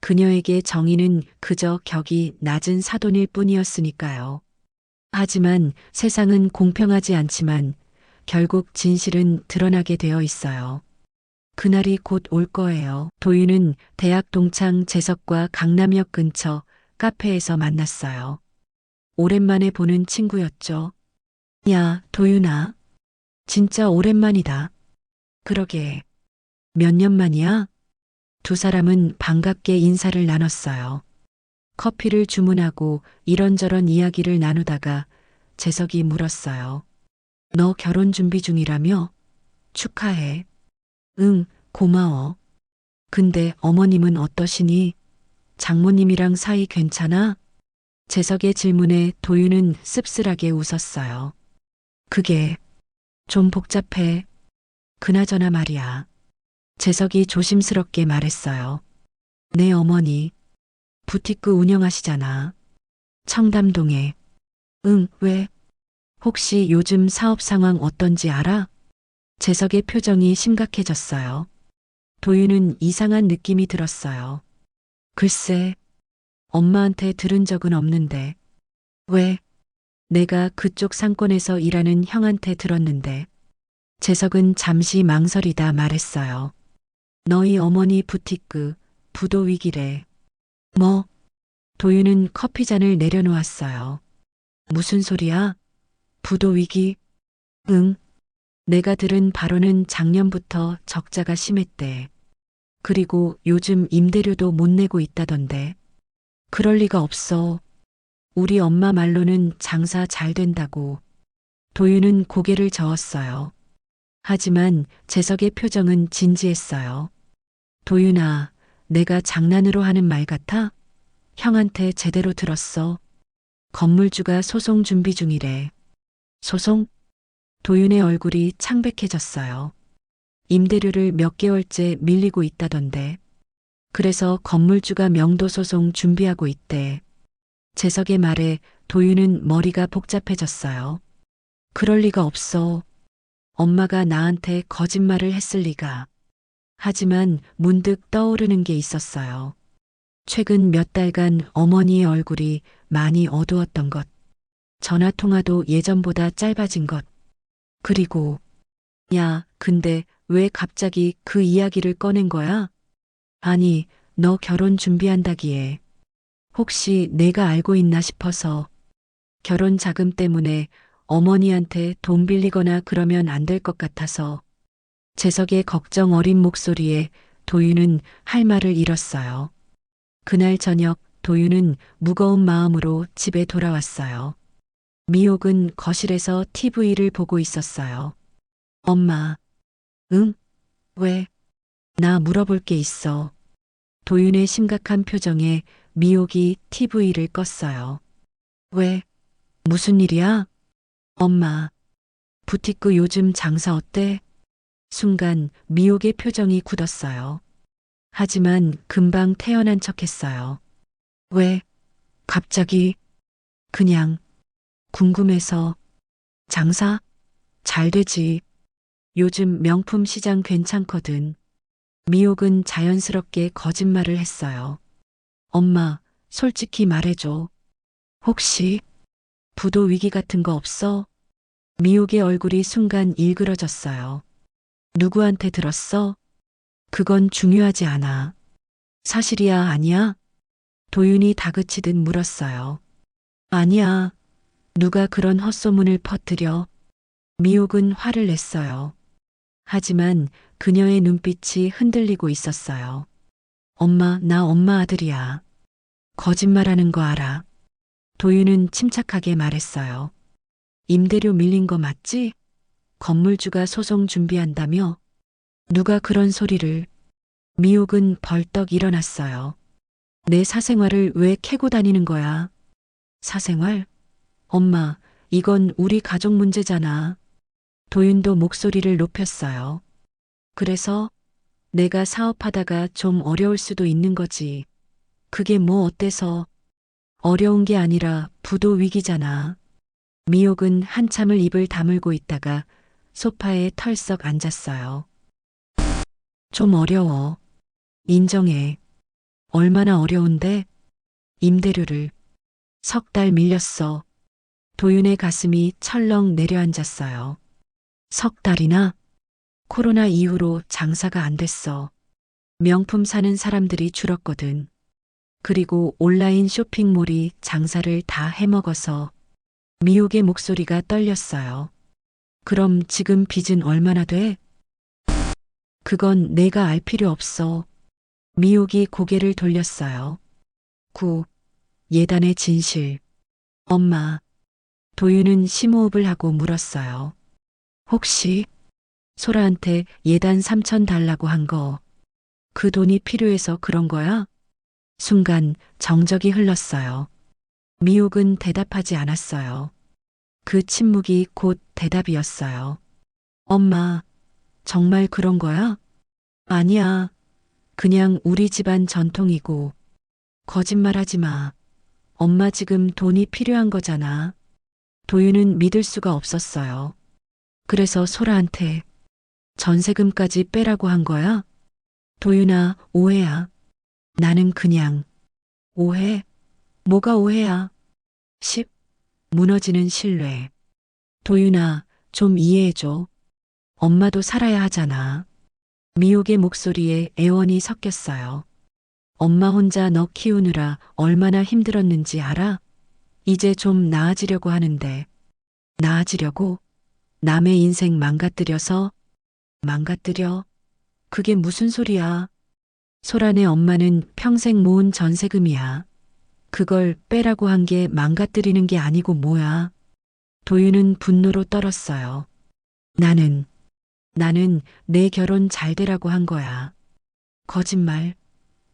그녀에게 정희는 그저 격이 낮은 사돈일 뿐이었으니까요. 하지만 세상은 공평하지 않지만 결국 진실은 드러나게 되어 있어요. 그날이 곧 올 거예요. 도윤은 대학 동창 재석과 강남역 근처 카페에서 만났어요. 오랜만에 보는 친구였죠. 야, 도윤아. 진짜 오랜만이다. 그러게. 몇 년 만이야? 두 사람은 반갑게 인사를 나눴어요. 커피를 주문하고 이런저런 이야기를 나누다가 재석이 물었어요. 너 결혼 준비 중이라며? 축하해. 응, 고마워. 근데 어머님은 어떠시니? 장모님이랑 사이 괜찮아? 재석의 질문에 도윤은 씁쓸하게 웃었어요. 그게 좀 복잡해. 그나저나 말이야. 재석이 조심스럽게 말했어요. 내 어머니 부티크 운영하시잖아. 청담동에. 응, 왜? 혹시 요즘 사업 상황 어떤지 알아? 재석의 표정이 심각해졌어요. 도윤은 이상한 느낌이 들었어요. 글쎄, 엄마한테 들은 적은 없는데. 왜? 내가 그쪽 상권에서 일하는 형한테 들었는데. 재석은 잠시 망설이다 말했어요. 너희 어머니 부티크 부도 위기래. 뭐? 도윤은 커피잔을 내려놓았어요. 무슨 소리야? 부도 위기? 응. 내가 들은 바로는 작년부터 적자가 심했대. 그리고 요즘 임대료도 못 내고 있다던데. 그럴 리가 없어. 우리 엄마 말로는 장사 잘 된다고. 도윤은 고개를 저었어요. 하지만 재석의 표정은 진지했어요. 도윤아, 내가 장난으로 하는 말 같아? 형한테 제대로 들었어. 건물주가 소송 준비 중이래. 소송? 도윤의 얼굴이 창백해졌어요. 임대료를 몇 개월째 밀리고 있다던데. 그래서 건물주가 명도소송 준비하고 있대. 재석의 말에 도윤은 머리가 복잡해졌어요. 그럴 리가 없어. 엄마가 나한테 거짓말을 했을 리가. 하지만 문득 떠오르는 게 있었어요. 최근 몇 달간 어머니의 얼굴이 많이 어두웠던 것. 전화 통화도 예전보다 짧아진 것. 그리고, 야, 근데 왜 갑자기 그 이야기를 꺼낸 거야? 아니, 너 결혼 준비한다기에. 혹시 내가 알고 있나 싶어서 결혼 자금 때문에 어머니한테 돈 빌리거나 그러면 안 될 것 같아서 재석의 걱정 어린 목소리에 도윤은 할 말을 잃었어요. 그날 저녁 도윤은 무거운 마음으로 집에 돌아왔어요. 미옥은 거실에서 TV를 보고 있었어요. 엄마, 응? 왜? 나 물어볼 게 있어. 도윤의 심각한 표정에 미옥이 TV를 껐어요. 왜? 무슨 일이야? 엄마, 부티크 요즘 장사 어때? 순간 미옥의 표정이 굳었어요. 하지만 금방 태연한 척 했어요. 왜? 갑자기? 그냥 궁금해서. 장사? 잘 되지. 요즘 명품 시장 괜찮거든. 미옥은 자연스럽게 거짓말을 했어요. 엄마, 솔직히 말해줘. 혹시 부도 위기 같은 거 없어? 미옥의 얼굴이 순간 일그러졌어요. 누구한테 들었어? 그건 중요하지 않아. 사실이야, 아니야? 도윤이 다그치듯 물었어요. 아니야. 누가 그런 헛소문을 퍼뜨려? 미옥은 화를 냈어요. 하지만 그녀의 눈빛이 흔들리고 있었어요. 엄마, 나 엄마 아들이야. 거짓말하는 거 알아. 도윤은 침착하게 말했어요. 임대료 밀린 거 맞지? 건물주가 소송 준비한다며? 누가 그런 소리를? 미옥은 벌떡 일어났어요. 내 사생활을 왜 캐고 다니는 거야? 사생활? 엄마, 이건 우리 가족 문제잖아. 도윤도 목소리를 높였어요. 그래서 내가 사업하다가 좀 어려울 수도 있는 거지. 그게 뭐 어때서? 어려운 게 아니라 부도 위기잖아. 미옥은 한참을 입을 다물고 있다가 소파에 털썩 앉았어요. 좀 어려워. 인정해. 얼마나 어려운데? 임대료를 3달 밀렸어. 도윤의 가슴이 철렁 내려앉았어요. 3달이나? 코로나 이후로 장사가 안 됐어. 명품 사는 사람들이 줄었거든. 그리고 온라인 쇼핑몰이 장사를 다 해먹어서 미옥의 목소리가 떨렸어요. 그럼 지금 빚은 얼마나 돼? 그건 내가 알 필요 없어. 미옥이 고개를 돌렸어요. 9. 예단의 진실. 엄마. 도윤은 심호흡을 하고 물었어요. 혹시 소라한테 예단 3천 달라고 한 거, 그 돈이 필요해서 그런 거야? 순간 정적이 흘렀어요. 미옥은 대답하지 않았어요. 그 침묵이 곧 대답이었어요. 엄마, 정말 그런 거야? 아니야. 그냥 우리 집안 전통이고. 거짓말하지 마. 엄마 지금 돈이 필요한 거잖아. 도윤은 믿을 수가 없었어요. 그래서 소라한테 전세금까지 빼라고 한 거야? 도윤아, 오해야. 나는 그냥 오해? 뭐가 오해야? 10. 무너지는 신뢰. 도윤아, 좀 이해해줘. 엄마도 살아야 하잖아. 미옥의 목소리에 애원이 섞였어요. 엄마 혼자 너 키우느라 얼마나 힘들었는지 알아? 이제 좀 나아지려고 하는데. 나아지려고? 남의 인생 망가뜨려서? 망가뜨려? 그게 무슨 소리야? 소란의 엄마는 평생 모은 전세금이야. 그걸 빼라고 한 게 망가뜨리는 게 아니고 뭐야. 도윤은 분노로 떨었어요. 나는 내 결혼 잘 되라고 한 거야. 거짓말.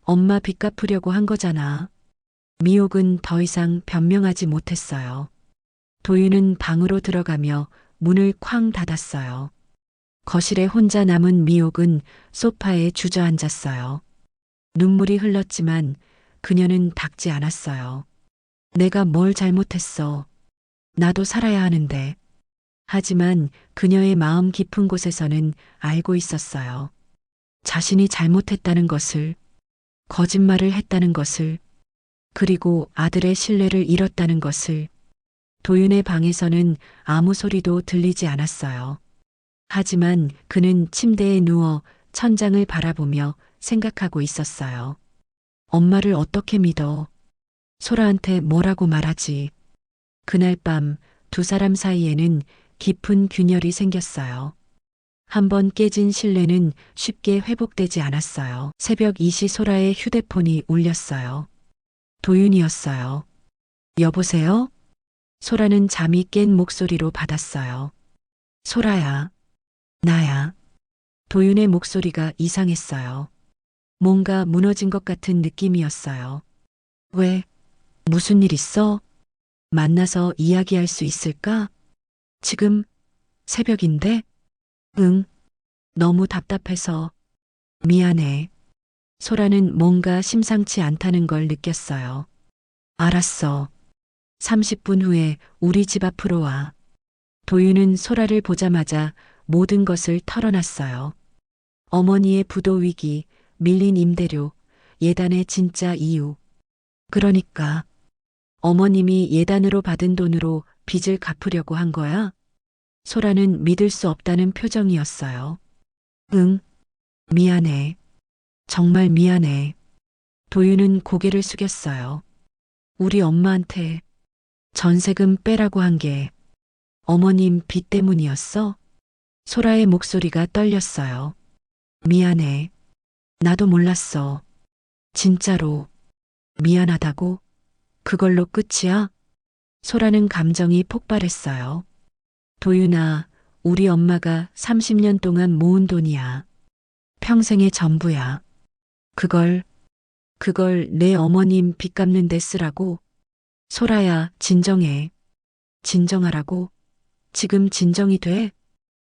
엄마 빚 갚으려고 한 거잖아. 미옥은 더 이상 변명하지 못했어요. 도윤은 방으로 들어가며 문을 쾅 닫았어요. 거실에 혼자 남은 미옥은 소파에 주저앉았어요. 눈물이 흘렀지만 그녀는 닦지 않았어요. 내가 뭘 잘못했어. 나도 살아야 하는데. 하지만 그녀의 마음 깊은 곳에서는 알고 있었어요. 자신이 잘못했다는 것을, 거짓말을 했다는 것을, 그리고 아들의 신뢰를 잃었다는 것을. 도윤의 방에서는 아무 소리도 들리지 않았어요. 하지만 그는 침대에 누워 천장을 바라보며 생각하고 있었어요. 엄마를 어떻게 믿어? 소라한테 뭐라고 말하지? 그날 밤 두 사람 사이에는 깊은 균열이 생겼어요. 한번 깨진 신뢰는 쉽게 회복되지 않았어요. 새벽 2시 소라의 휴대폰이 울렸어요. 도윤이었어요. 여보세요? 소라는 잠이 깬 목소리로 받았어요. 소라야, 나야. 도윤의 목소리가 이상했어요. 뭔가 무너진 것 같은 느낌이었어요. 왜? 무슨 일 있어? 만나서 이야기할 수 있을까? 지금 새벽인데? 응. 너무 답답해서. 미안해. 소라는 뭔가 심상치 않다는 걸 느꼈어요. 알았어. 30분 후에 우리 집 앞으로 와. 도윤은 소라를 보자마자 모든 것을 털어놨어요. 어머니의 부도 위기, 밀린 임대료, 예단의 진짜 이유. 그러니까 어머님이 예단으로 받은 돈으로 빚을 갚으려고 한 거야? 소라는 믿을 수 없다는 표정이었어요. 응, 미안해. 정말 미안해. 도윤은 고개를 숙였어요. 우리 엄마한테 전세금 빼라고 한 게 어머님 빚 때문이었어? 소라의 목소리가 떨렸어요. 미안해. 나도 몰랐어. 진짜로. 미안하다고? 그걸로 끝이야? 소라는 감정이 폭발했어요. 도윤아, 우리 엄마가 30년 동안 모은 돈이야. 평생의 전부야. 그걸 내 어머님 빚 갚는 데 쓰라고? 소라야, 진정해. 진정하라고? 지금 진정이 돼?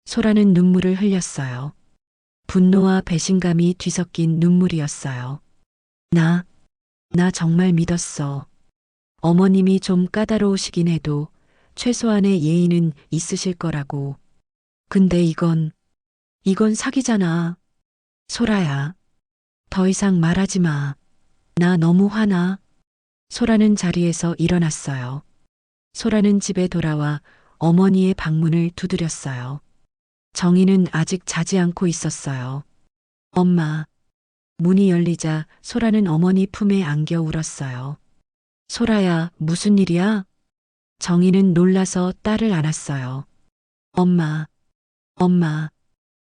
소라는 눈물을 흘렸어요. 분노와 배신감이 뒤섞인 눈물이었어요. 나 정말 믿었어. 어머님이 좀 까다로우시긴 해도 최소한의 예의는 있으실 거라고. 근데 이건 사기잖아. 소라야, 더 이상 말하지 마. 나 너무 화나. 소라는 자리에서 일어났어요. 소라는 집에 돌아와 어머니의 방문을 두드렸어요. 정희는 아직 자지 않고 있었어요. 엄마. 문이 열리자 소라는 어머니 품에 안겨 울었어요. 소라야, 무슨 일이야? 정희는 놀라서 딸을 안았어요. 엄마.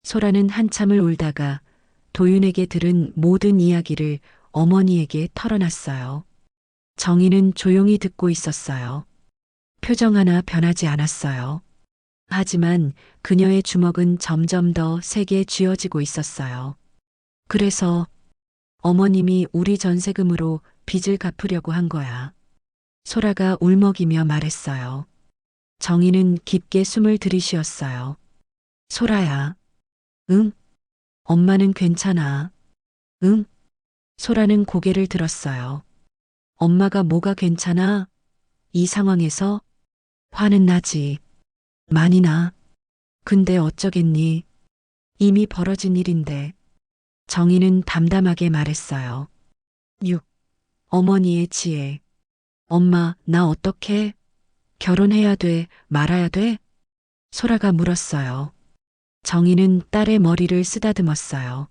소라는 한참을 울다가 도윤에게 들은 모든 이야기를 어머니에게 털어놨어요. 정희는 조용히 듣고 있었어요. 표정 하나 변하지 않았어요. 하지만 그녀의 주먹은 점점 더 세게 쥐어지고 있었어요. 그래서 어머님이 우리 전세금으로 빚을 갚으려고 한 거야. 소라가 울먹이며 말했어요. 정희는 깊게 숨을 들이쉬었어요. 소라야. 응? 엄마는 괜찮아. 응? 소라는 고개를 들었어요. 엄마가 뭐가 괜찮아? 이 상황에서? 화는 나지. 많이 나. 근데 어쩌겠니? 이미 벌어진 일인데. 정희는 담담하게 말했어요. 6. 어머니의 지혜. 엄마, 나 어떡해? 결혼해야 돼? 말아야 돼? 소라가 물었어요. 정희는 딸의 머리를 쓰다듬었어요.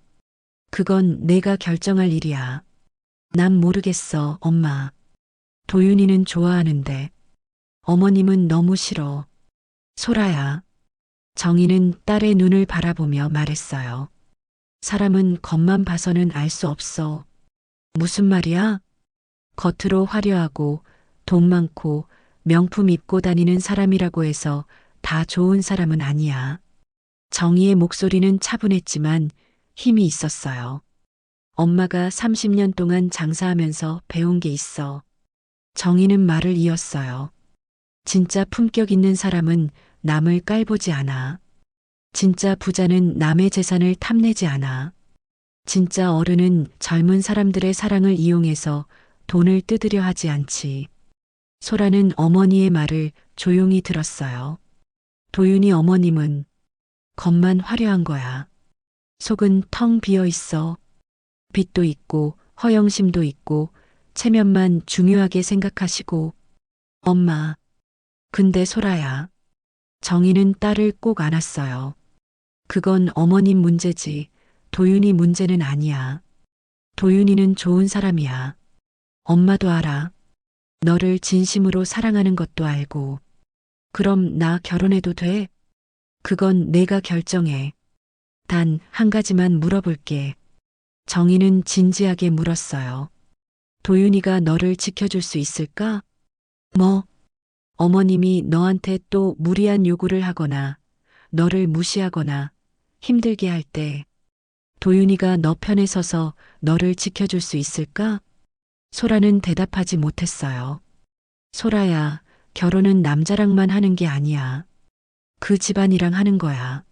그건 내가 결정할 일이야. 난 모르겠어, 엄마. 도윤이는 좋아하는데. 어머님은 너무 싫어. 소라야. 정희는 딸의 눈을 바라보며 말했어요. 사람은 겉만 봐서는 알 수 없어. 무슨 말이야? 겉으로 화려하고 돈 많고 명품 입고 다니는 사람이라고 해서 다 좋은 사람은 아니야. 정희의 목소리는 차분했지만 힘이 있었어요. 엄마가 30년 동안 장사하면서 배운 게 있어. 정희는 말을 이었어요. 진짜 품격 있는 사람은 남을 깔보지 않아. 진짜 부자는 남의 재산을 탐내지 않아. 진짜 어른은 젊은 사람들의 사랑을 이용해서 돈을 뜯으려 하지 않지. 소라는 어머니의 말을 조용히 들었어요. 도윤이 어머님은 겉만 화려한 거야. 속은 텅 비어 있어. 빚도 있고 허영심도 있고 체면만 중요하게 생각하시고. 엄마, 근데 소라야. 정희는 딸을 꼭 안았어요. 그건 어머님 문제지. 도윤이 문제는 아니야. 도윤이는 좋은 사람이야. 엄마도 알아. 너를 진심으로 사랑하는 것도 알고. 그럼 나 결혼해도 돼? 그건 내가 결정해. 단 한 가지만 물어볼게. 정희는 진지하게 물었어요. 도윤이가 너를 지켜줄 수 있을까? 뭐? 어머님이 너한테 또 무리한 요구를 하거나 너를 무시하거나 힘들게 할 때 도윤이가 너 편에 서서 너를 지켜줄 수 있을까? 소라는 대답하지 못했어요. 소라야, 결혼은 남자랑만 하는 게 아니야. 그 집안이랑 하는 거야.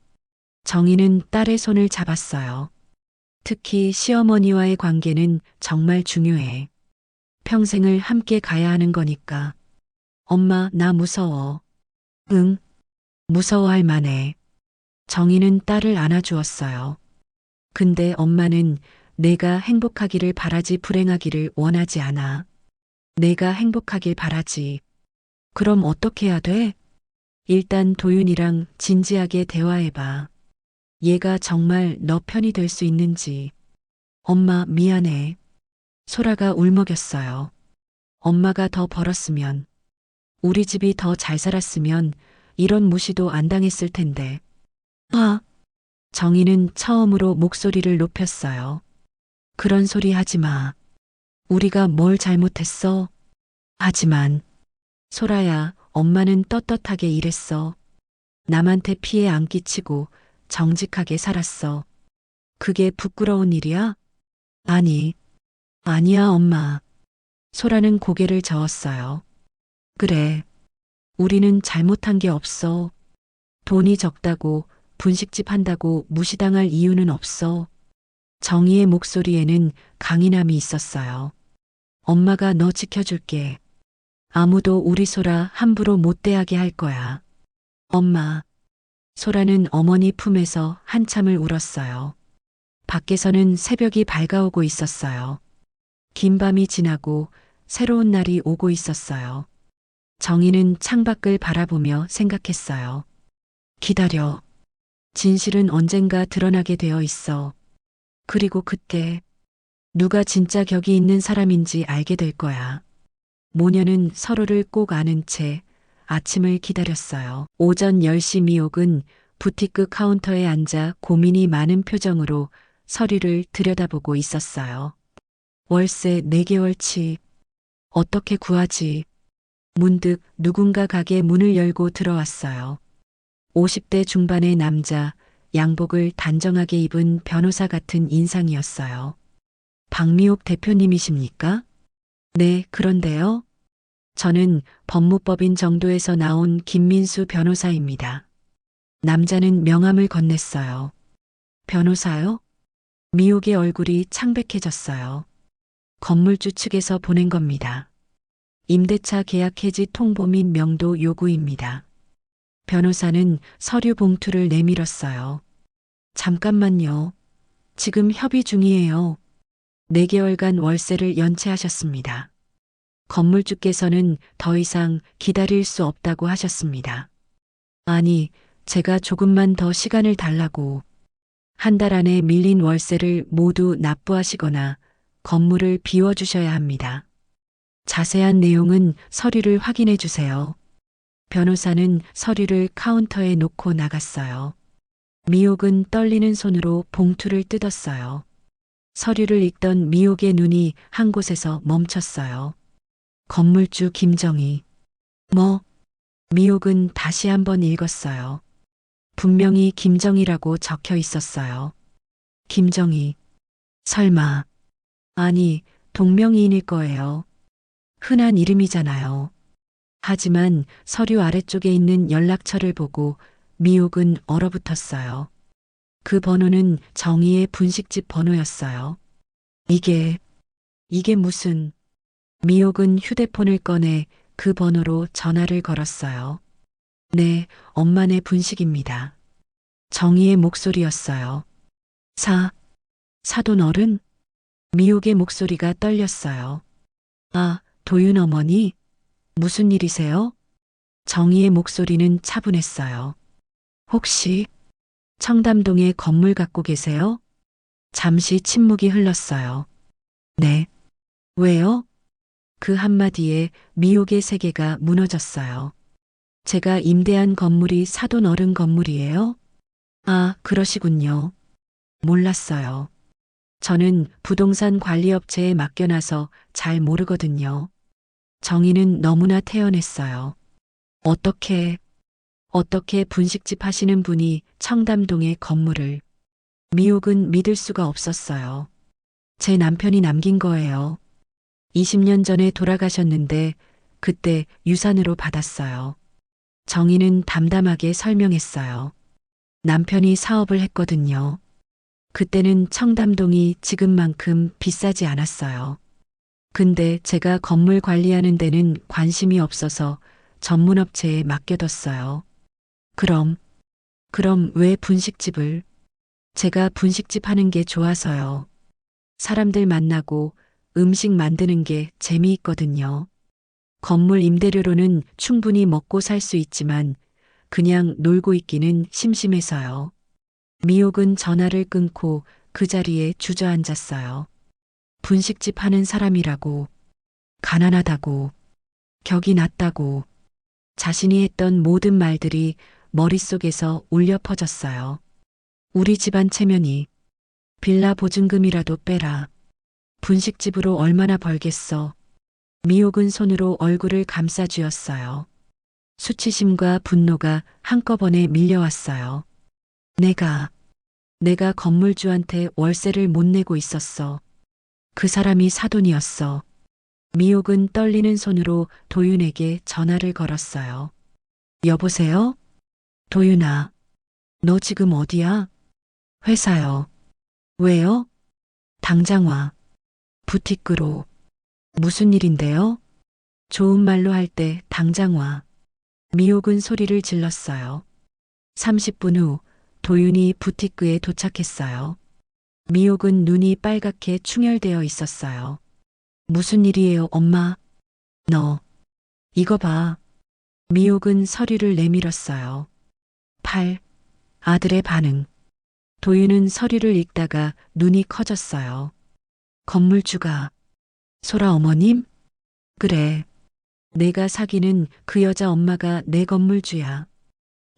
정희는 딸의 손을 잡았어요. 특히 시어머니와의 관계는 정말 중요해. 평생을 함께 가야 하는 거니까. 엄마, 나 무서워. 응, 무서워할 만해. 정희는 딸을 안아주었어요. 근데 엄마는 내가 행복하기를 바라지 불행하기를 원하지 않아. 내가 행복하길 바라지. 그럼 어떻게 해야 돼? 일단 도윤이랑 진지하게 대화해봐. 얘가 정말 너 편이 될 수 있는지. 엄마, 미안해. 소라가 울먹였어요. 엄마가 더 벌었으면, 우리 집이 더 잘 살았으면 이런 무시도 안 당했을 텐데. 아, 정희는 처음으로 목소리를 높였어요. 그런 소리 하지 마. 우리가 뭘 잘못했어? 하지만, 소라야, 엄마는 떳떳하게 일했어. 남한테 피해 안 끼치고 정직하게 살았어. 그게 부끄러운 일이야? 아니, 아니야, 엄마. 소라는 고개를 저었어요. 그래, 우리는 잘못한 게 없어. 돈이 적다고 분식집 한다고 무시당할 이유는 없어. 정희의 목소리에는 강인함이 있었어요. 엄마가 너 지켜줄게. 아무도 우리 소라 함부로 못 대하게 할 거야. 엄마. 소라는 어머니 품에서 한참을 울었어요. 밖에서는 새벽이 밝아오고 있었어요. 긴 밤이 지나고 새로운 날이 오고 있었어요. 정희는 창밖을 바라보며 생각했어요. 기다려. 진실은 언젠가 드러나게 되어 있어. 그리고 그때 누가 진짜 격이 있는 사람인지 알게 될 거야. 모녀는 서로를 꼭 아는 채 아침을 기다렸어요. 오전 10시 미옥은 부티크 카운터에 앉아 고민이 많은 표정으로 서류를 들여다보고 있었어요. 월세 4개월치. 어떻게 구하지? 문득 누군가 가게 문을 열고 들어왔어요. 50대 중반의 남자, 양복을 단정하게 입은 변호사 같은 인상이었어요. 박미옥 대표님이십니까? 네, 그런데요. 저는 법무법인 정도에서 나온 김민수 변호사입니다. 남자는 명함을 건넸어요. 변호사요? 미옥의 얼굴이 창백해졌어요. 건물주 측에서 보낸 겁니다. 임대차 계약 해지 통보 및 명도 요구입니다. 변호사는 서류 봉투를 내밀었어요. 잠깐만요. 지금 협의 중이에요. 4개월간 월세를 연체하셨습니다. 건물주께서는 더 이상 기다릴 수 없다고 하셨습니다. 아니, 제가 조금만 더 시간을 달라고. 한 달 안에 밀린 월세를 모두 납부하시거나 건물을 비워주셔야 합니다. 자세한 내용은 서류를 확인해 주세요. 변호사는 서류를 카운터에 놓고 나갔어요. 미옥은 떨리는 손으로 봉투를 뜯었어요. 서류를 읽던 미옥의 눈이 한 곳에서 멈췄어요. 건물주 김정희. 뭐? 미옥은 다시 한번 읽었어요. 분명히 김정희라고 적혀 있었어요. 김정희. 설마. 아니, 동명이인일 거예요. 흔한 이름이잖아요. 하지만 서류 아래쪽에 있는 연락처를 보고 미옥은 얼어붙었어요. 그 번호는 정희의 분식집 번호였어요. 이게 무슨... 미옥은 휴대폰을 꺼내 그 번호로 전화를 걸었어요. 네, 엄마네 분식입니다. 정희의 목소리였어요. 사돈 어른? 미옥의 목소리가 떨렸어요. 아, 도윤 어머니? 무슨 일이세요? 정희의 목소리는 차분했어요. 혹시 청담동에 건물 갖고 계세요? 잠시 침묵이 흘렀어요. 네. 왜요? 그 한마디에 미옥의 세계가 무너졌어요. 제가 임대한 건물이 사돈 어른 건물이에요? 아, 그러시군요. 몰랐어요. 저는 부동산 관리업체에 맡겨놔서 잘 모르거든요. 정의는 너무나 태연했어요. 어떻게 분식집 하시는 분이 청담동의 건물을. 미옥은 믿을 수가 없었어요. 제 남편이 남긴 거예요. 20년 전에 돌아가셨는데 그때 유산으로 받았어요. 정희는 담담하게 설명했어요. 남편이 사업을 했거든요. 그때는 청담동이 지금만큼 비싸지 않았어요. 근데 제가 건물 관리하는 데는 관심이 없어서 전문업체에 맡겨뒀어요. 그럼 왜 분식집을? 제가 분식집 하는 게 좋아서요. 사람들 만나고 음식 만드는 게 재미있거든요. 건물 임대료로는 충분히 먹고 살 수 있지만 그냥 놀고 있기는 심심해서요. 미옥은 전화를 끊고 그 자리에 주저앉았어요. 분식집 하는 사람이라고, 가난하다고, 격이 낮다고, 자신이 했던 모든 말들이 머릿속에서 울려 퍼졌어요. 우리 집안 체면이, 빌라 보증금이라도 빼라. 분식집으로 얼마나 벌겠어. 미옥은 손으로 얼굴을 감싸 쥐었어요. 수치심과 분노가 한꺼번에 밀려왔어요. 내가 건물주한테 월세를 못 내고 있었어. 그 사람이 사돈이었어. 미옥은 떨리는 손으로 도윤에게 전화를 걸었어요. 여보세요? 도윤아, 너 지금 어디야? 회사요. 왜요? 당장 와. 부티크로. 무슨 일인데요? 좋은 말로 할 때 당장 와. 미옥은 소리를 질렀어요. 30분 후 도윤이 부티크에 도착했어요. 미옥은 눈이 빨갛게 충혈되어 있었어요. 무슨 일이에요, 엄마? 너, 이거 봐. 미옥은 서류를 내밀었어요. 아들의 반응. 도윤은 서류를 읽다가 눈이 커졌어요. 건물주가, 소라 어머님? 그래. 내가 사귀는 그 여자 엄마가 내 건물주야.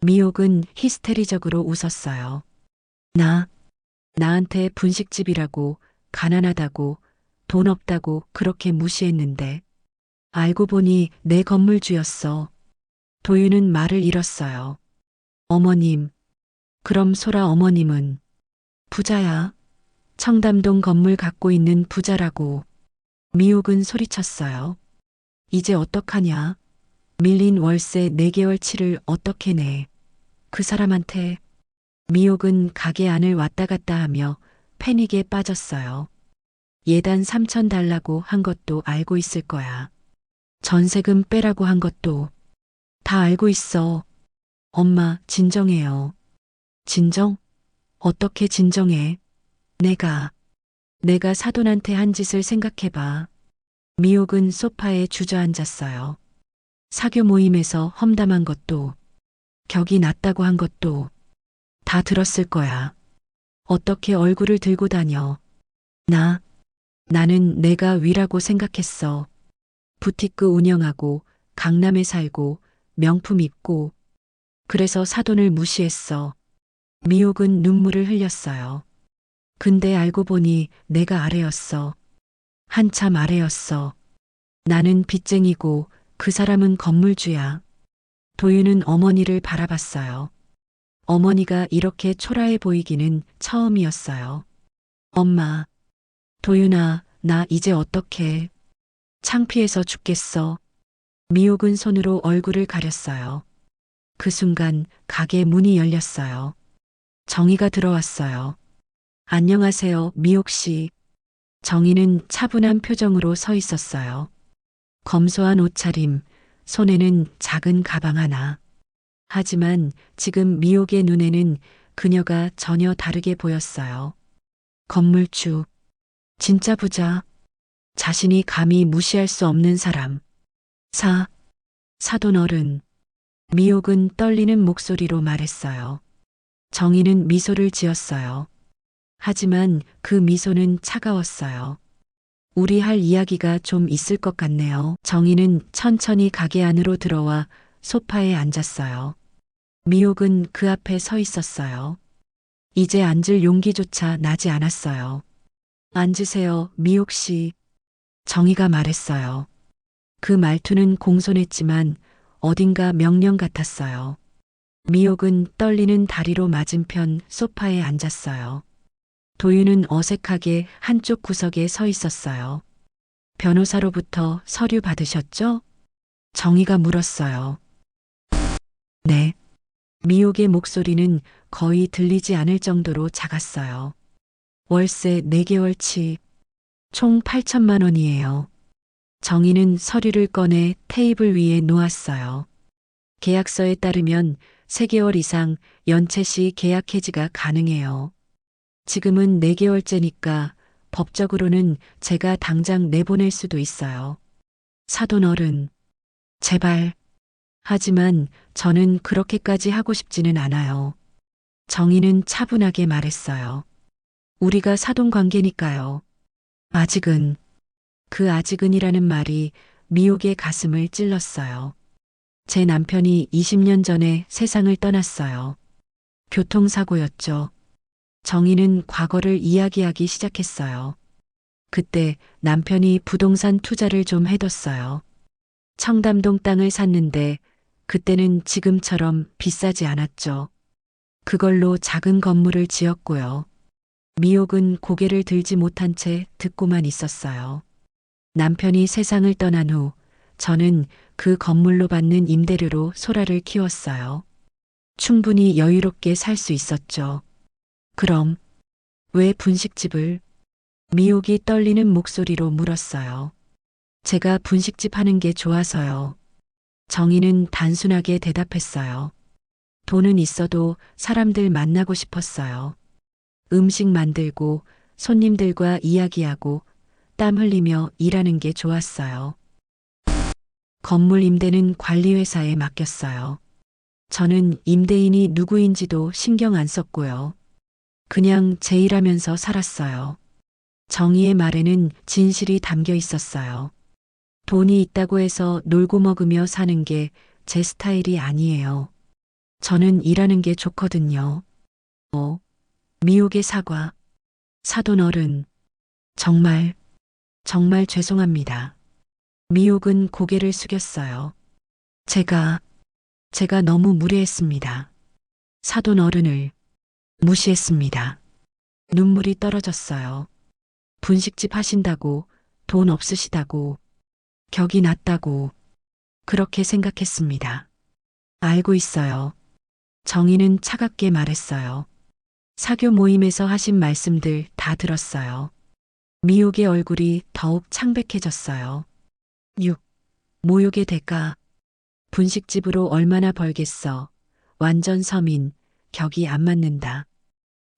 미옥은 히스테리적으로 웃었어요. 나한테 분식집이라고, 가난하다고, 돈 없다고 그렇게 무시했는데, 알고 보니 내 건물주였어. 도윤은 말을 잃었어요. 어머님, 그럼 소라 어머님은 부자야. 청담동 건물 갖고 있는 부자라고. 미옥은 소리쳤어요. 이제 어떡하냐? 밀린 월세 4개월치를 어떻게 내? 그 사람한테. 미옥은 가게 안을 왔다 갔다 하며 패닉에 빠졌어요. 예단 3천 달라고 한 것도 알고 있을 거야. 전세금 빼라고 한 것도 다 알고 있어. 엄마, 진정해요. 진정? 어떻게 진정해? 내가 사돈한테 한 짓을 생각해봐. 미옥은 소파에 주저앉았어요. 사교 모임에서 험담한 것도, 격이 낮다고 한 것도 다 들었을 거야. 어떻게 얼굴을 들고 다녀. 나는 내가 위라고 생각했어. 부티크 운영하고, 강남에 살고, 명품 입고, 그래서 사돈을 무시했어. 미옥은 눈물을 흘렸어요. 근데 알고 보니 내가 아래였어. 한참 아래였어. 나는 빚쟁이고 그 사람은 건물주야. 도윤은 어머니를 바라봤어요. 어머니가 이렇게 초라해 보이기는 처음이었어요. 엄마, 도윤아, 나 이제 어떡해. 창피해서 죽겠어. 미옥은 손으로 얼굴을 가렸어요. 그 순간 가게 문이 열렸어요. 정희가 들어왔어요. 안녕하세요, 미옥 씨. 정희는 차분한 표정으로 서 있었어요. 검소한 옷차림, 손에는 작은 가방 하나. 하지만 지금 미옥의 눈에는 그녀가 전혀 다르게 보였어요. 건물주. 진짜 부자. 자신이 감히 무시할 수 없는 사람. 사돈 어른. 미옥은 떨리는 목소리로 말했어요. 정희는 미소를 지었어요. 하지만 그 미소는 차가웠어요. 우리 할 이야기가 좀 있을 것 같네요. 정희는 천천히 가게 안으로 들어와 소파에 앉았어요. 미옥은 그 앞에 서 있었어요. 이제 앉을 용기조차 나지 않았어요. 앉으세요, 미옥 씨. 정희가 말했어요. 그 말투는 공손했지만 어딘가 명령 같았어요. 미옥은 떨리는 다리로 맞은편 소파에 앉았어요. 도윤은 어색하게 한쪽 구석에 서 있었어요. 변호사로부터 서류 받으셨죠? 정희가 물었어요. 네. 미옥의 목소리는 거의 들리지 않을 정도로 작았어요. 월세 4개월치, 총 8천만 원이에요. 정희는 서류를 꺼내 테이블 위에 놓았어요. 계약서에 따르면 3개월 이상 연체 시 계약 해지가 가능해요. 지금은 4개월째니까 법적으로는 제가 당장 내보낼 수도 있어요. 사돈 어른, 제발. 하지만 저는 그렇게까지 하고 싶지는 않아요. 정희는 차분하게 말했어요. 우리가 사돈 관계니까요. 아직은. 그 아직은이라는 말이 미옥의 가슴을 찔렀어요. 제 남편이 20년 전에 세상을 떠났어요. 교통사고였죠. 정희는 과거를 이야기하기 시작했어요. 그때 남편이 부동산 투자를 좀 해뒀어요. 청담동 땅을 샀는데 그때는 지금처럼 비싸지 않았죠. 그걸로 작은 건물을 지었고요. 미옥은 고개를 들지 못한 채 듣고만 있었어요. 남편이 세상을 떠난 후 저는 그 건물로 받는 임대료로 소라를 키웠어요. 충분히 여유롭게 살 수 있었죠. 그럼 왜 분식집을? 미옥이 떨리는 목소리로 물었어요. 제가 분식집 하는 게 좋아서요. 정희는 단순하게 대답했어요. 돈은 있어도 사람들 만나고 싶었어요. 음식 만들고 손님들과 이야기하고 땀 흘리며 일하는 게 좋았어요. 건물 임대는 관리회사에 맡겼어요. 저는 임대인이 누구인지도 신경 안 썼고요. 그냥 제 일하면서 살았어요. 정희의 말에는 진실이 담겨 있었어요. 돈이 있다고 해서 놀고 먹으며 사는 게 제 스타일이 아니에요. 저는 일하는 게 좋거든요. 미옥의 사과. 사돈 어른. 정말 죄송합니다. 미옥은 고개를 숙였어요. 제가 너무 무례했습니다. 사돈 어른을 무시했습니다. 눈물이 떨어졌어요. 분식집 하신다고, 돈 없으시다고, 격이 낮다고, 그렇게 생각했습니다. 알고 있어요. 정희는 차갑게 말했어요. 사교 모임에서 하신 말씀들 다 들었어요. 미옥의 얼굴이 더욱 창백해졌어요. 모욕의 대가. 분식집으로 얼마나 벌겠어. 완전 서민, 격이 안 맞는다.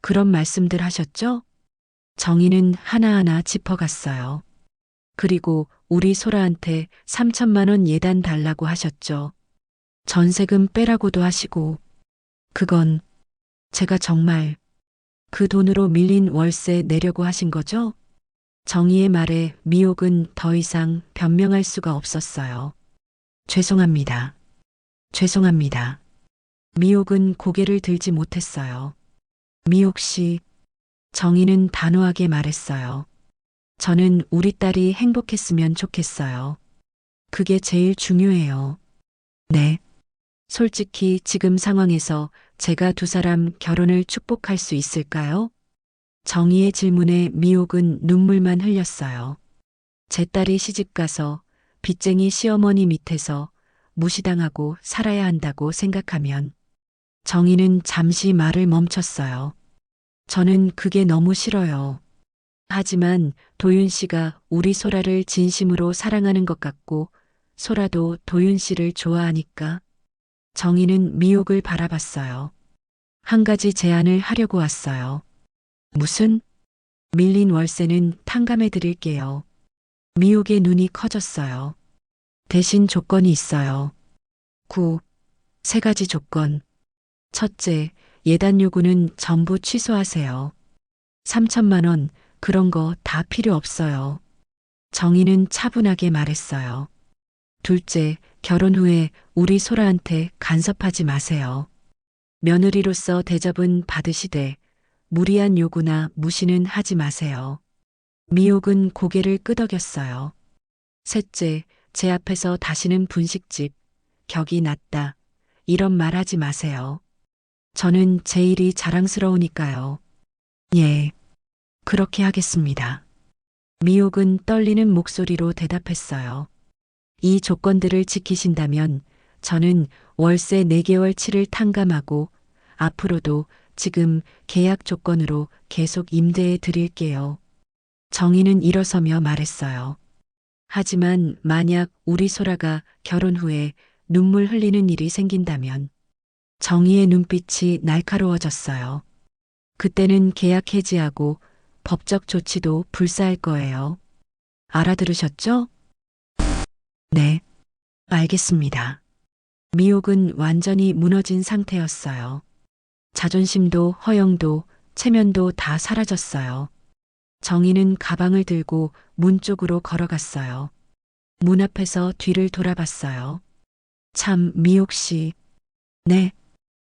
그런 말씀들 하셨죠? 정희는 하나하나 짚어갔어요. 그리고 우리 소라한테 3천만 원 예단 달라고 하셨죠. 전세금 빼라고도 하시고. 그건 제가 정말 그 돈으로 밀린 월세 내려고 하신 거죠? 정희의 말에 미옥은 더 이상 변명할 수가 없었어요. 죄송합니다. 미옥은 고개를 들지 못했어요. 미옥 씨, 정희는 단호하게 말했어요. 저는 우리 딸이 행복했으면 좋겠어요. 그게 제일 중요해요. 네. 솔직히 지금 상황에서 제가 두 사람 결혼을 축복할 수 있을까요? 정희의 질문에 미옥은 눈물만 흘렸어요. 제 딸이 시집가서 빚쟁이 시어머니 밑에서 무시당하고 살아야 한다고 생각하면. 정희는 잠시 말을 멈췄어요. 저는 그게 너무 싫어요. 하지만 도윤 씨가 우리 소라를 진심으로 사랑하는 것 같고 소라도 도윤 씨를 좋아하니까. 정희는 미옥을 바라봤어요. 한 가지 제안을 하려고 왔어요. 무슨? 밀린 월세는 탕감해 드릴게요. 미옥의 눈이 커졌어요. 대신 조건이 있어요. 3가지 조건. 첫째, 예단 요구는 전부 취소하세요. 3천만 원, 그런 거 다 필요 없어요. 정희는 차분하게 말했어요. 둘째, 결혼 후에 우리 소라한테 간섭하지 마세요. 며느리로서 대접은 받으시되 무리한 요구나 무시는 하지 마세요. 미옥은 고개를 끄덕였어요. 셋째, 제 앞에서 다시는 분식집, 격이 낮다, 이런 말 하지 마세요. 저는 제 일이 자랑스러우니까요. 예, 그렇게 하겠습니다. 미옥은 떨리는 목소리로 대답했어요. 이 조건들을 지키신다면 저는 월세 4개월치를 탕감하고 앞으로도 지금 계약 조건으로 계속 임대해 드릴게요. 정희는 일어서며 말했어요. 하지만 만약 우리 소라가 결혼 후에 눈물 흘리는 일이 생긴다면 정희의 눈빛이 날카로워졌어요. 그때는 계약 해지하고 법적 조치도 불사할 거예요. 알아들으셨죠? 네, 알겠습니다. 미옥은 완전히 무너진 상태였어요. 자존심도 허영도 체면도 다 사라졌어요. 정희는 가방을 들고 문 쪽으로 걸어갔어요. 문 앞에서 뒤를 돌아봤어요. 참, 미옥 씨. 네.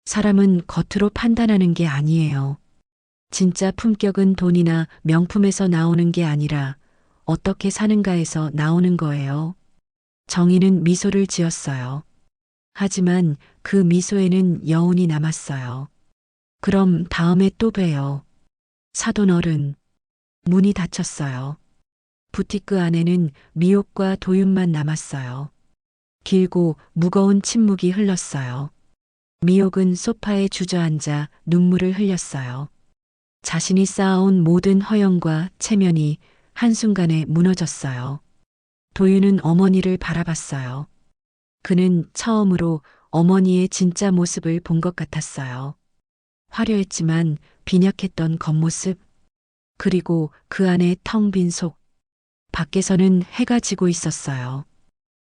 사람은 겉으로 판단하는 게 아니에요. 진짜 품격은 돈이나 명품에서 나오는 게 아니라 어떻게 사는가에서 나오는 거예요. 정희는 미소를 지었어요. 하지만 그 미소에는 여운이 남았어요. 그럼 다음에 또 봬요. 사돈 어른. 문이 닫혔어요. 부티크 안에는 미옥과 도윤만 남았어요. 길고 무거운 침묵이 흘렀어요. 미옥은 소파에 주저앉아 눈물을 흘렸어요. 자신이 쌓아온 모든 허영과 체면이 한순간에 무너졌어요. 도윤은 어머니를 바라봤어요. 그는 처음으로 어머니의 진짜 모습을 본 것 같았어요. 화려했지만 빈약했던 겉모습, 그리고 그 안에 텅 빈 속. 밖에서는 해가 지고 있었어요.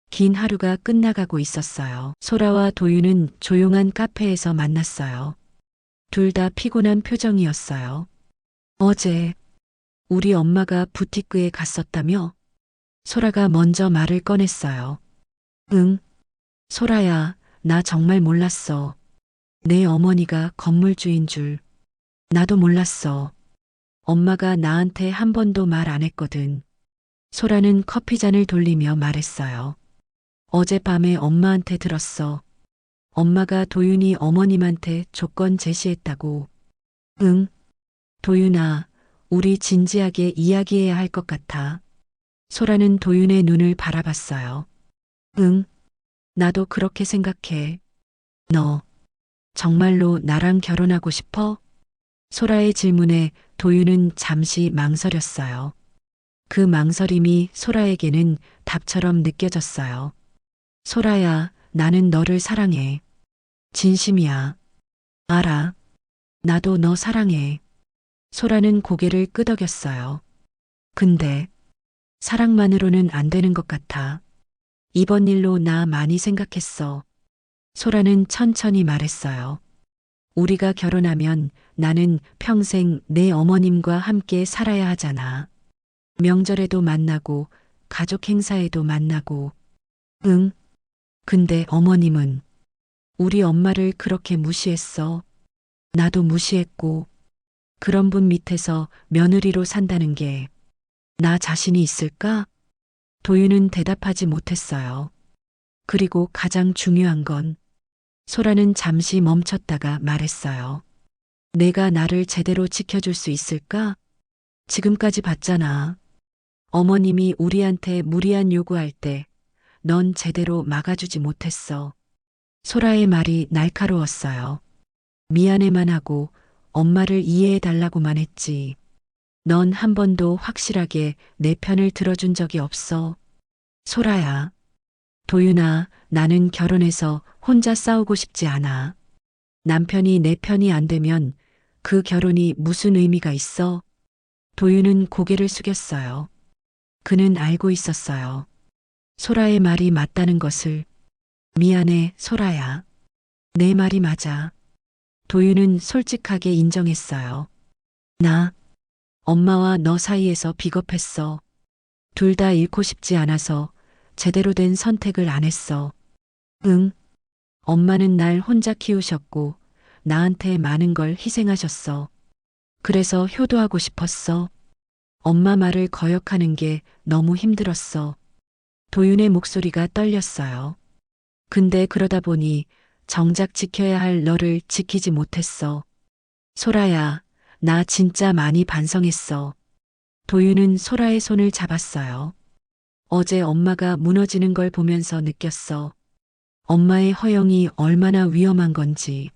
긴 하루가 끝나가고 있었어요. 소라와 도윤은 조용한 카페에서 만났어요. 둘 다 피곤한 표정이었어요. 어제 우리 엄마가 부티크에 갔었다며? 소라가 먼저 말을 꺼냈어요. 응. 소라야, 나 정말 몰랐어. 내 어머니가 건물주인 줄. 나도 몰랐어. 엄마가 나한테 한 번도 말 안 했거든. 소라는 커피잔을 돌리며 말했어요. 어젯밤에 엄마한테 들었어. 엄마가 도윤이 어머님한테 조건 제시했다고. 응. 도윤아, 우리 진지하게 이야기해야 할 것 같아. 소라는 도윤의 눈을 바라봤어요. 응. 나도 그렇게 생각해. 너 정말로 나랑 결혼하고 싶어? 소라의 질문에 도윤은 잠시 망설였어요. 그 망설임이 소라에게는 답처럼 느껴졌어요. 소라야, 나는 너를 사랑해. 진심이야. 알아. 나도 너 사랑해. 소라는 고개를 끄덕였어요. 근데 사랑만으로는 안 되는 것 같아. 이번 일로 나 많이 생각했어. 소라는 천천히 말했어요. 우리가 결혼하면 나는 평생 내 어머님과 함께 살아야 하잖아. 명절에도 만나고 가족 행사에도 만나고. 응. 근데 어머님은 우리 엄마를 그렇게 무시했어. 나도 무시했고. 그런 분 밑에서 며느리로 산다는 게 나 자신이 있을까? 도윤은 대답하지 못했어요. 그리고 가장 중요한 건 소라는 잠시 멈췄다가 말했어요. 내가 나를 제대로 지켜줄 수 있을까? 지금까지 봤잖아. 어머님이 우리한테 무리한 요구할 때 넌 제대로 막아주지 못했어. 소라의 말이 날카로웠어요. 미안해만 하고 엄마를 이해해 달라고만 했지. 넌 한 번도 확실하게 내 편을 들어준 적이 없어. 소라야. 도윤아, 나는 결혼해서 혼자 싸우고 싶지 않아. 남편이 내 편이 안 되면 그 결혼이 무슨 의미가 있어? 도윤은 고개를 숙였어요. 그는 알고 있었어요. 소라의 말이 맞다는 것을. 미안해, 소라야. 내 말이 맞아. 도윤은 솔직하게 인정했어요. 나, 엄마와 너 사이에서 비겁했어. 둘 다 잃고 싶지 않아서 제대로 된 선택을 안 했어. 응, 엄마는 날 혼자 키우셨고 나한테 많은 걸 희생하셨어. 그래서 효도하고 싶었어. 엄마 말을 거역하는 게 너무 힘들었어. 도윤의 목소리가 떨렸어요. 근데 그러다 보니 정작 지켜야 할 너를 지키지 못했어. 소라야, 나 진짜 많이 반성했어. 도윤은 소라의 손을 잡았어요. 어제 엄마가 무너지는 걸 보면서 느꼈어. 엄마의 허영이 얼마나 위험한 건지,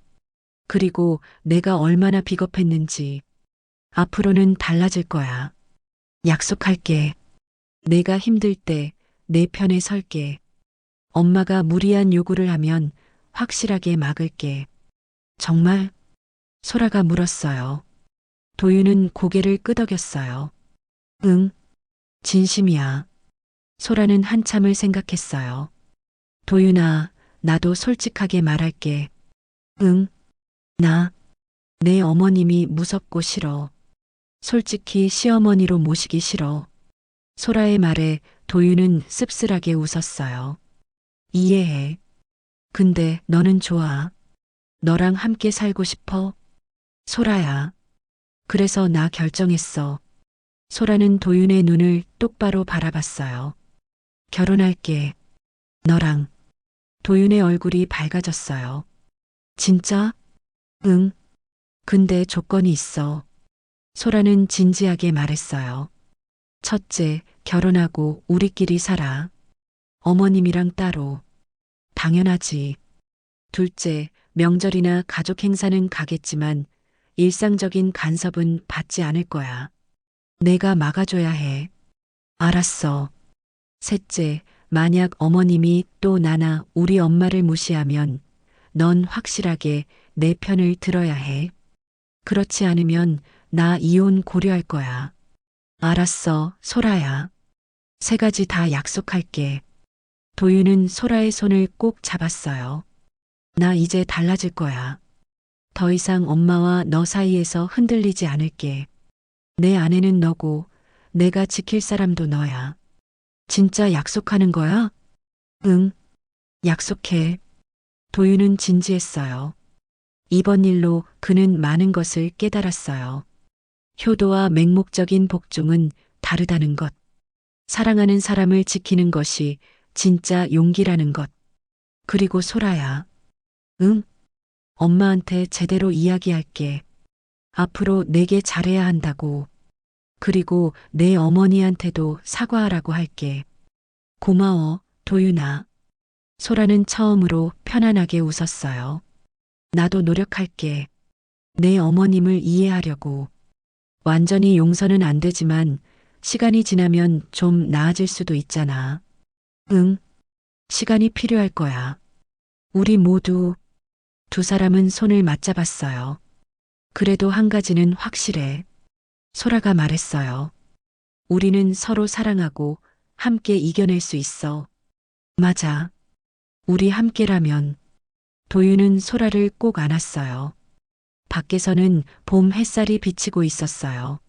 그리고 내가 얼마나 비겁했는지. 앞으로는 달라질 거야. 약속할게. 내가 힘들 때 내 편에 설게. 엄마가 무리한 요구를 하면 확실하게 막을게. 정말? 소라가 물었어요. 도윤은 고개를 끄덕였어요. 응, 진심이야. 소라는 한참을 생각했어요. 도윤아, 나도 솔직하게 말할게. 응, 내 어머님이 무섭고 싫어. 솔직히 시어머니로 모시기 싫어. 소라의 말에 도윤은 씁쓸하게 웃었어요. 이해해. 근데 너는 좋아. 너랑 함께 살고 싶어. 소라야. 그래서 나 결정했어. 소라는 도윤의 눈을 똑바로 바라봤어요. 결혼할게. 너랑. 도윤의 얼굴이 밝아졌어요. 진짜? 응. 근데 조건이 있어. 소라는 진지하게 말했어요. 첫째, 결혼하고 우리끼리 살아. 어머님이랑 따로. 당연하지. 둘째, 명절이나 가족 행사는 가겠지만 일상적인 간섭은 받지 않을 거야. 내가 막아줘야 해. 알았어. 셋째, 만약 어머님이 또 나나 우리 엄마를 무시하면 넌 확실하게 내 편을 들어야 해. 그렇지 않으면 나 이혼 고려할 거야. 알았어, 소라야. 세 가지 다 약속할게. 도윤은 소라의 손을 꼭 잡았어요. 나 이제 달라질 거야. 더 이상 엄마와 너 사이에서 흔들리지 않을게. 내 아내는 너고 내가 지킬 사람도 너야. 진짜 약속하는 거야? 응, 약속해. 도윤은 진지했어요. 이번 일로 그는 많은 것을 깨달았어요. 효도와 맹목적인 복종은 다르다는 것. 사랑하는 사람을 지키는 것이 진짜 용기라는 것. 그리고 소라야. 응? 엄마한테 제대로 이야기할게. 앞으로 내게 잘해야 한다고. 그리고 내 어머니한테도 사과하라고 할게. 고마워, 도윤아. 소라는 처음으로 편안하게 웃었어요. 나도 노력할게. 내 어머님을 이해하려고. 완전히 용서는 안 되지만 시간이 지나면 좀 나아질 수도 있잖아. 응, 시간이 필요할 거야. 우리 모두. 두 사람은 손을 맞잡았어요. 그래도 한 가지는 확실해. 소라가 말했어요. 우리는 서로 사랑하고 함께 이겨낼 수 있어. 맞아. 우리 함께라면. 도윤은 소라를 꼭 안았어요. 밖에서는 봄 햇살이 비치고 있었어요.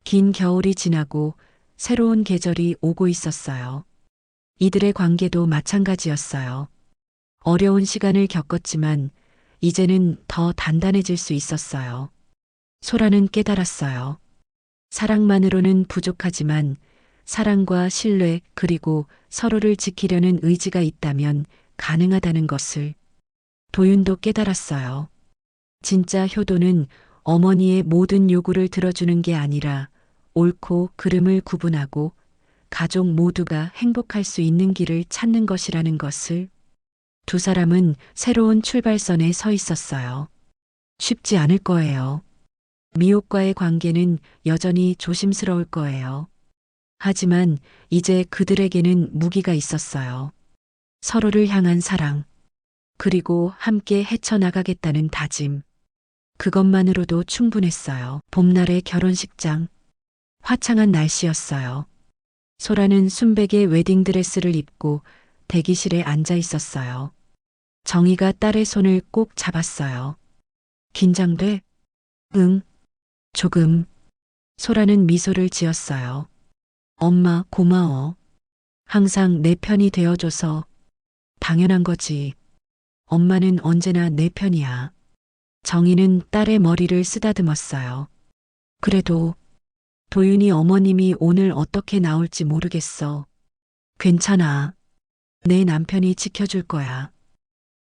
긴 겨울이 지나고 새로운 계절이 오고 있었어요. 이들의 관계도 마찬가지였어요. 어려운 시간을 겪었지만 이제는 더 단단해질 수 있었어요. 소라는 깨달았어요. 사랑만으로는 부족하지만 사랑과 신뢰 그리고 서로를 지키려는 의지가 있다면 가능하다는 것을. 도윤도 깨달았어요. 진짜 효도는 어머니의 모든 요구를 들어주는 게 아니라 옳고 그름을 구분하고 가족 모두가 행복할 수 있는 길을 찾는 것이라는 것을. 두 사람은 새로운 출발선에 서 있었어요. 쉽지 않을 거예요. 미옥과의 관계는 여전히 조심스러울 거예요. 하지만 이제 그들에게는 무기가 있었어요. 서로를 향한 사랑, 그리고 함께 헤쳐나가겠다는 다짐. 그것만으로도 충분했어요. 봄날의 결혼식장. 화창한 날씨였어요. 소라는 순백의 웨딩드레스를 입고 대기실에 앉아 있었어요. 정희가 딸의 손을 꼭 잡았어요. 긴장돼? 응, 조금. 소라는 미소를 지었어요. 엄마, 고마워. 항상 내 편이 되어줘서. 당연한 거지. 엄마는 언제나 내 편이야. 정희는 딸의 머리를 쓰다듬었어요. 그래도 도윤이 어머님이 오늘 어떻게 나올지 모르겠어. 괜찮아. 내 남편이 지켜줄 거야.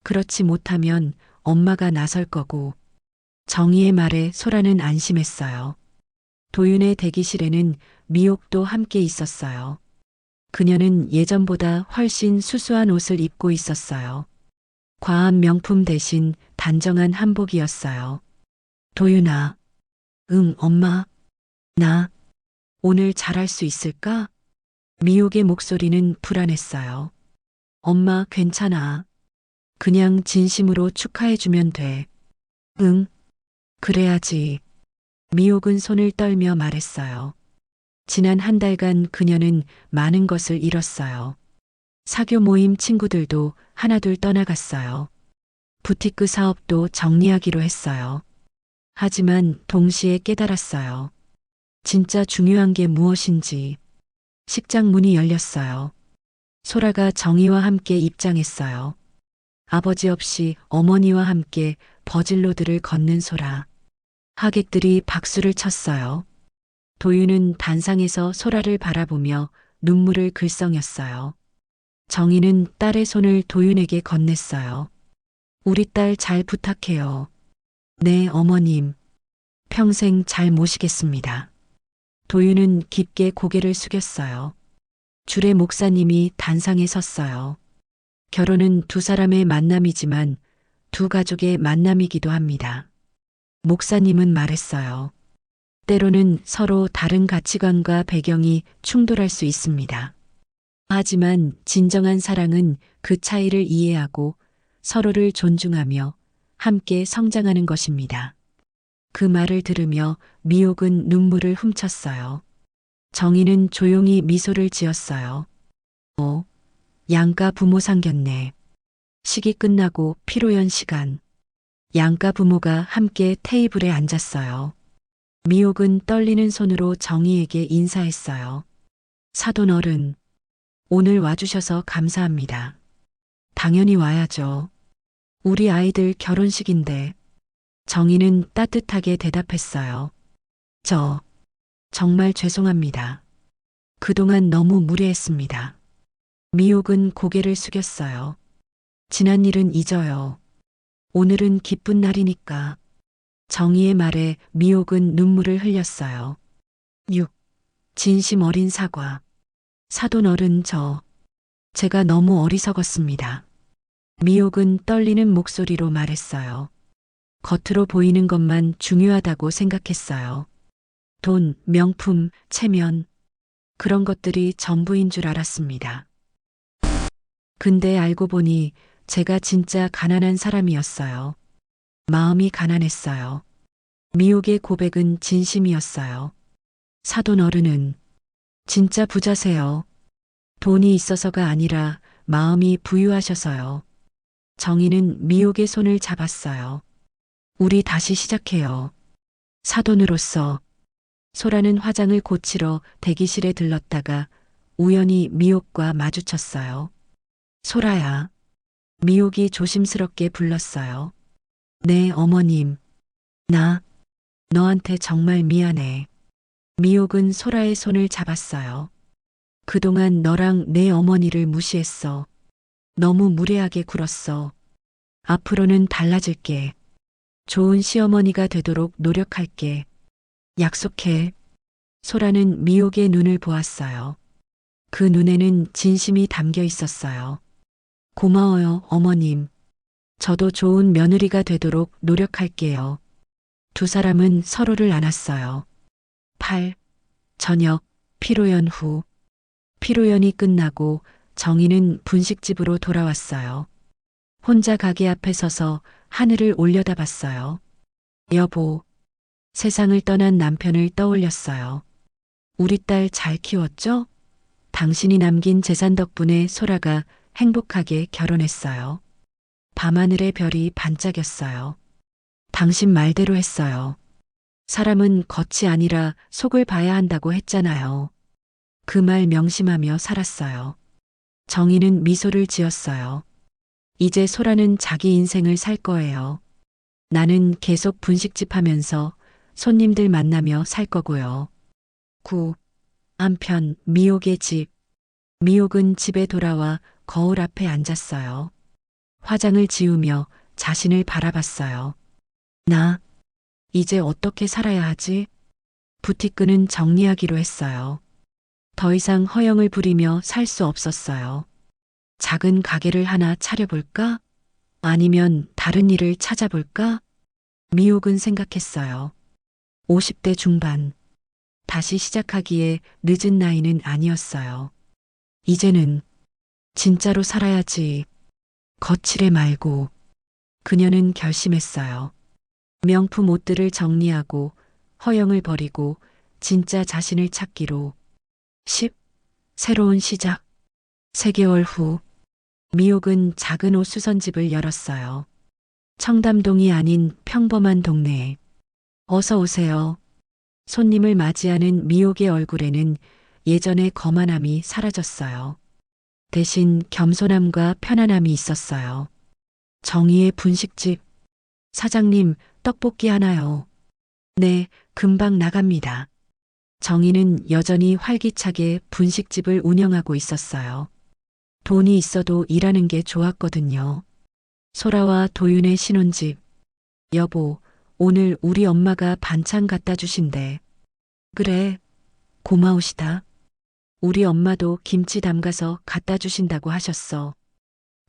그렇지 못하면 엄마가 나설 거고. 정희의 말에 소라는 안심했어요. 도윤의 대기실에는 미옥도 함께 있었어요. 그녀는 예전보다 훨씬 수수한 옷을 입고 있었어요. 과한 명품 대신 단정한 한복이었어요. 도윤아. 응, 엄마. 나 오늘 잘할 수 있을까? 미옥의 목소리는 불안했어요. 엄마, 괜찮아. 그냥 진심으로 축하해주면 돼. 응, 그래야지. 미옥은 손을 떨며 말했어요. 지난 한 달간 그녀는 많은 것을 잃었어요. 사교 모임 친구들도 하나둘 떠나갔어요. 부티크 사업도 정리하기로 했어요. 하지만 동시에 깨달았어요. 진짜 중요한 게 무엇인지. 식장 문이 열렸어요. 소라가 정희와 함께 입장했어요. 아버지 없이 어머니와 함께 버질로드를 걷는 소라. 하객들이 박수를 쳤어요. 도윤은 단상에서 소라를 바라보며 눈물을 글썽였어요. 정희는 딸의 손을 도윤에게 건넸어요. 우리 딸 잘 부탁해요. 네, 어머님. 평생 잘 모시겠습니다. 도윤은 깊게 고개를 숙였어요. 주례 목사님이 단상에 섰어요. 결혼은 두 사람의 만남이지만 두 가족의 만남이기도 합니다. 목사님은 말했어요. 때로는 서로 다른 가치관과 배경이 충돌할 수 있습니다. 하지만 진정한 사랑은 그 차이를 이해하고 서로를 존중하며 함께 성장하는 것입니다. 그 말을 들으며 미옥은 눈물을 훔쳤어요. 정희는 조용히 미소를 지었어요. 양가 부모 상견례. 식이 끝나고 피로연 시간. 양가 부모가 함께 테이블에 앉았어요. 미옥은 떨리는 손으로 정희에게 인사했어요. 사돈 어른, 오늘 와주셔서 감사합니다. 당연히 와야죠. 우리 아이들 결혼식인데. 정희는 따뜻하게 대답했어요. 정말 죄송합니다. 그동안 너무 무례했습니다. 미옥은 고개를 숙였어요. 지난 일은 잊어요. 오늘은 기쁜 날이니까. 정희의 말에 미옥은 눈물을 흘렸어요. 6. 진심 어린 사과. 사돈 어른 제가 너무 어리석었습니다. 미옥은 떨리는 목소리로 말했어요. 겉으로 보이는 것만 중요하다고 생각했어요. 돈, 명품, 체면. 그런 것들이 전부인 줄 알았습니다. 근데 알고 보니 제가 진짜 가난한 사람이었어요. 마음이 가난했어요. 미옥의 고백은 진심이었어요. 사돈 어른은 진짜 부자세요. 돈이 있어서가 아니라 마음이 부유하셔서요. 정희는 미옥의 손을 잡았어요. 우리 다시 시작해요. 사돈으로서. 소라는 화장을 고치러 대기실에 들렀다가 우연히 미옥과 마주쳤어요. 소라야. 미옥이 조심스럽게 불렀어요. 네, 어머님. 나 너한테 정말 미안해. 미옥은 소라의 손을 잡았어요. 그동안 너랑 내 어머니를 무시했어. 너무 무례하게 굴었어. 앞으로는 달라질게. 좋은 시어머니가 되도록 노력할게. 약속해. 소라는 미옥의 눈을 보았어요. 그 눈에는 진심이 담겨 있었어요. 고마워요, 어머님. 저도 좋은 며느리가 되도록 노력할게요. 두 사람은 서로를 안았어요. 8. 저녁, 피로연 후. 피로연이 끝나고 정희는 분식집으로 돌아왔어요. 혼자 가게 앞에 서서 하늘을 올려다봤어요. 여보, 세상을 떠난 남편을 떠올렸어요. 우리 딸 잘 키웠죠? 당신이 남긴 재산 덕분에 소라가 행복하게 결혼했어요. 밤하늘의 별이 반짝였어요. 당신 말대로 했어요. 사람은 겉이 아니라 속을 봐야 한다고 했잖아요. 그 말 명심하며 살았어요. 정희는 미소를 지었어요. 이제 소라는 자기 인생을 살 거예요. 나는 계속 분식집 하면서 손님들 만나며 살 거고요. 9. 한편 미옥의 집. 미옥은 집에 돌아와 거울 앞에 앉았어요. 화장을 지우며 자신을 바라봤어요. 나 이제 어떻게 살아야 하지? 부티크는 정리하기로 했어요. 더 이상 허영을 부리며 살 수 없었어요. 작은 가게를 하나 차려볼까? 아니면 다른 일을 찾아볼까? 미옥은 생각했어요. 50대 중반. 다시 시작하기에 늦은 나이는 아니었어요. 이제는 진짜로 살아야지. 거칠해 말고. 그녀는 결심했어요. 명품 옷들을 정리하고 허영을 버리고 진짜 자신을 찾기로. 10. 새로운 시작. 3개월 후 미옥은 작은 옷 수선집을 열었어요. 청담동이 아닌 평범한 동네에. 어서 오세요. 손님을 맞이하는 미옥의 얼굴에는 예전의 거만함이 사라졌어요. 대신 겸손함과 편안함이 있었어요. 정희의 분식집. 사장님, 떡볶이 하나요? 네, 금방 나갑니다. 정희는 여전히 활기차게 분식집을 운영하고 있었어요. 돈이 있어도 일하는 게 좋았거든요. 소라와 도윤의 신혼집. 여보, 오늘 우리 엄마가 반찬 갖다 주신대. 그래, 고마우시다. 우리 엄마도 김치 담가서 갖다 주신다고 하셨어.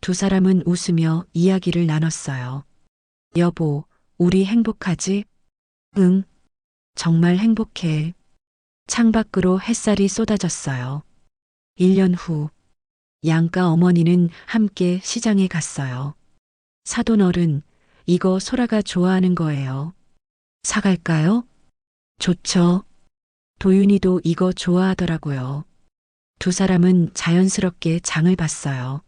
두 사람은 웃으며 이야기를 나눴어요. 여보, 우리 행복하지? 응, 정말 행복해. 창밖으로 햇살이 쏟아졌어요. 1년 후, 양가 어머니는 함께 시장에 갔어요. 사돈 어른, 이거 소라가 좋아하는 거예요. 사갈까요? 좋죠. 도윤이도 이거 좋아하더라고요. 두 사람은 자연스럽게 장을 봤어요.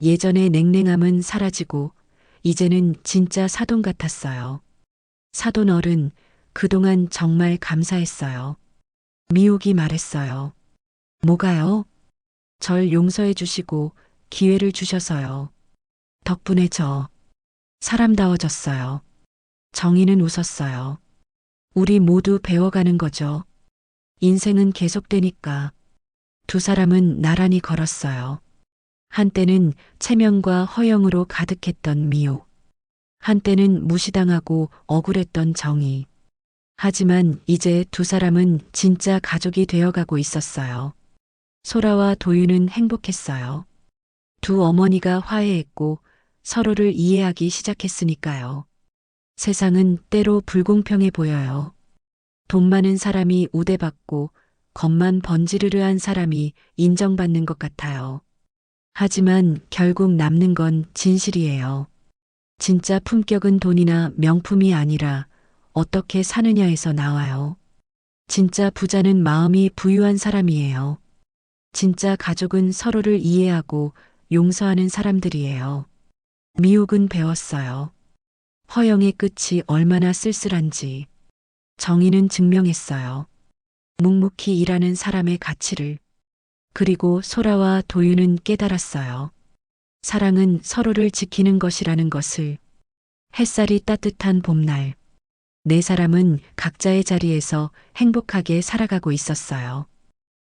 예전의 냉랭함은 사라지고 이제는 진짜 사돈 같았어요. 사돈 어른, 그동안 정말 감사했어요. 미옥이 말했어요. 뭐가요? 절 용서해 주시고 기회를 주셔서요. 덕분에 저 사람다워졌어요. 정희는 웃었어요. 우리 모두 배워가는 거죠. 인생은 계속되니까. 두 사람은 나란히 걸었어요. 한때는 체면과 허영으로 가득했던 미옥. 한때는 무시당하고 억울했던 정희. 하지만 이제 두 사람은 진짜 가족이 되어가고 있었어요. 소라와 도윤은 행복했어요. 두 어머니가 화해했고 서로를 이해하기 시작했으니까요. 세상은 때로 불공평해 보여요. 돈 많은 사람이 우대받고 겉만 번지르르한 사람이 인정받는 것 같아요. 하지만 결국 남는 건 진실이에요. 진짜 품격은 돈이나 명품이 아니라 어떻게 사느냐에서 나와요. 진짜 부자는 마음이 부유한 사람이에요. 진짜 가족은 서로를 이해하고 용서하는 사람들이에요. 미옥은 배웠어요. 허영의 끝이 얼마나 쓸쓸한지. 정희는 증명했어요. 묵묵히 일하는 사람의 가치를. 그리고 소라와 도윤은 깨달았어요. 사랑은 서로를 지키는 것이라는 것을. 햇살이 따뜻한 봄날. 네 사람은 각자의 자리에서 행복하게 살아가고 있었어요.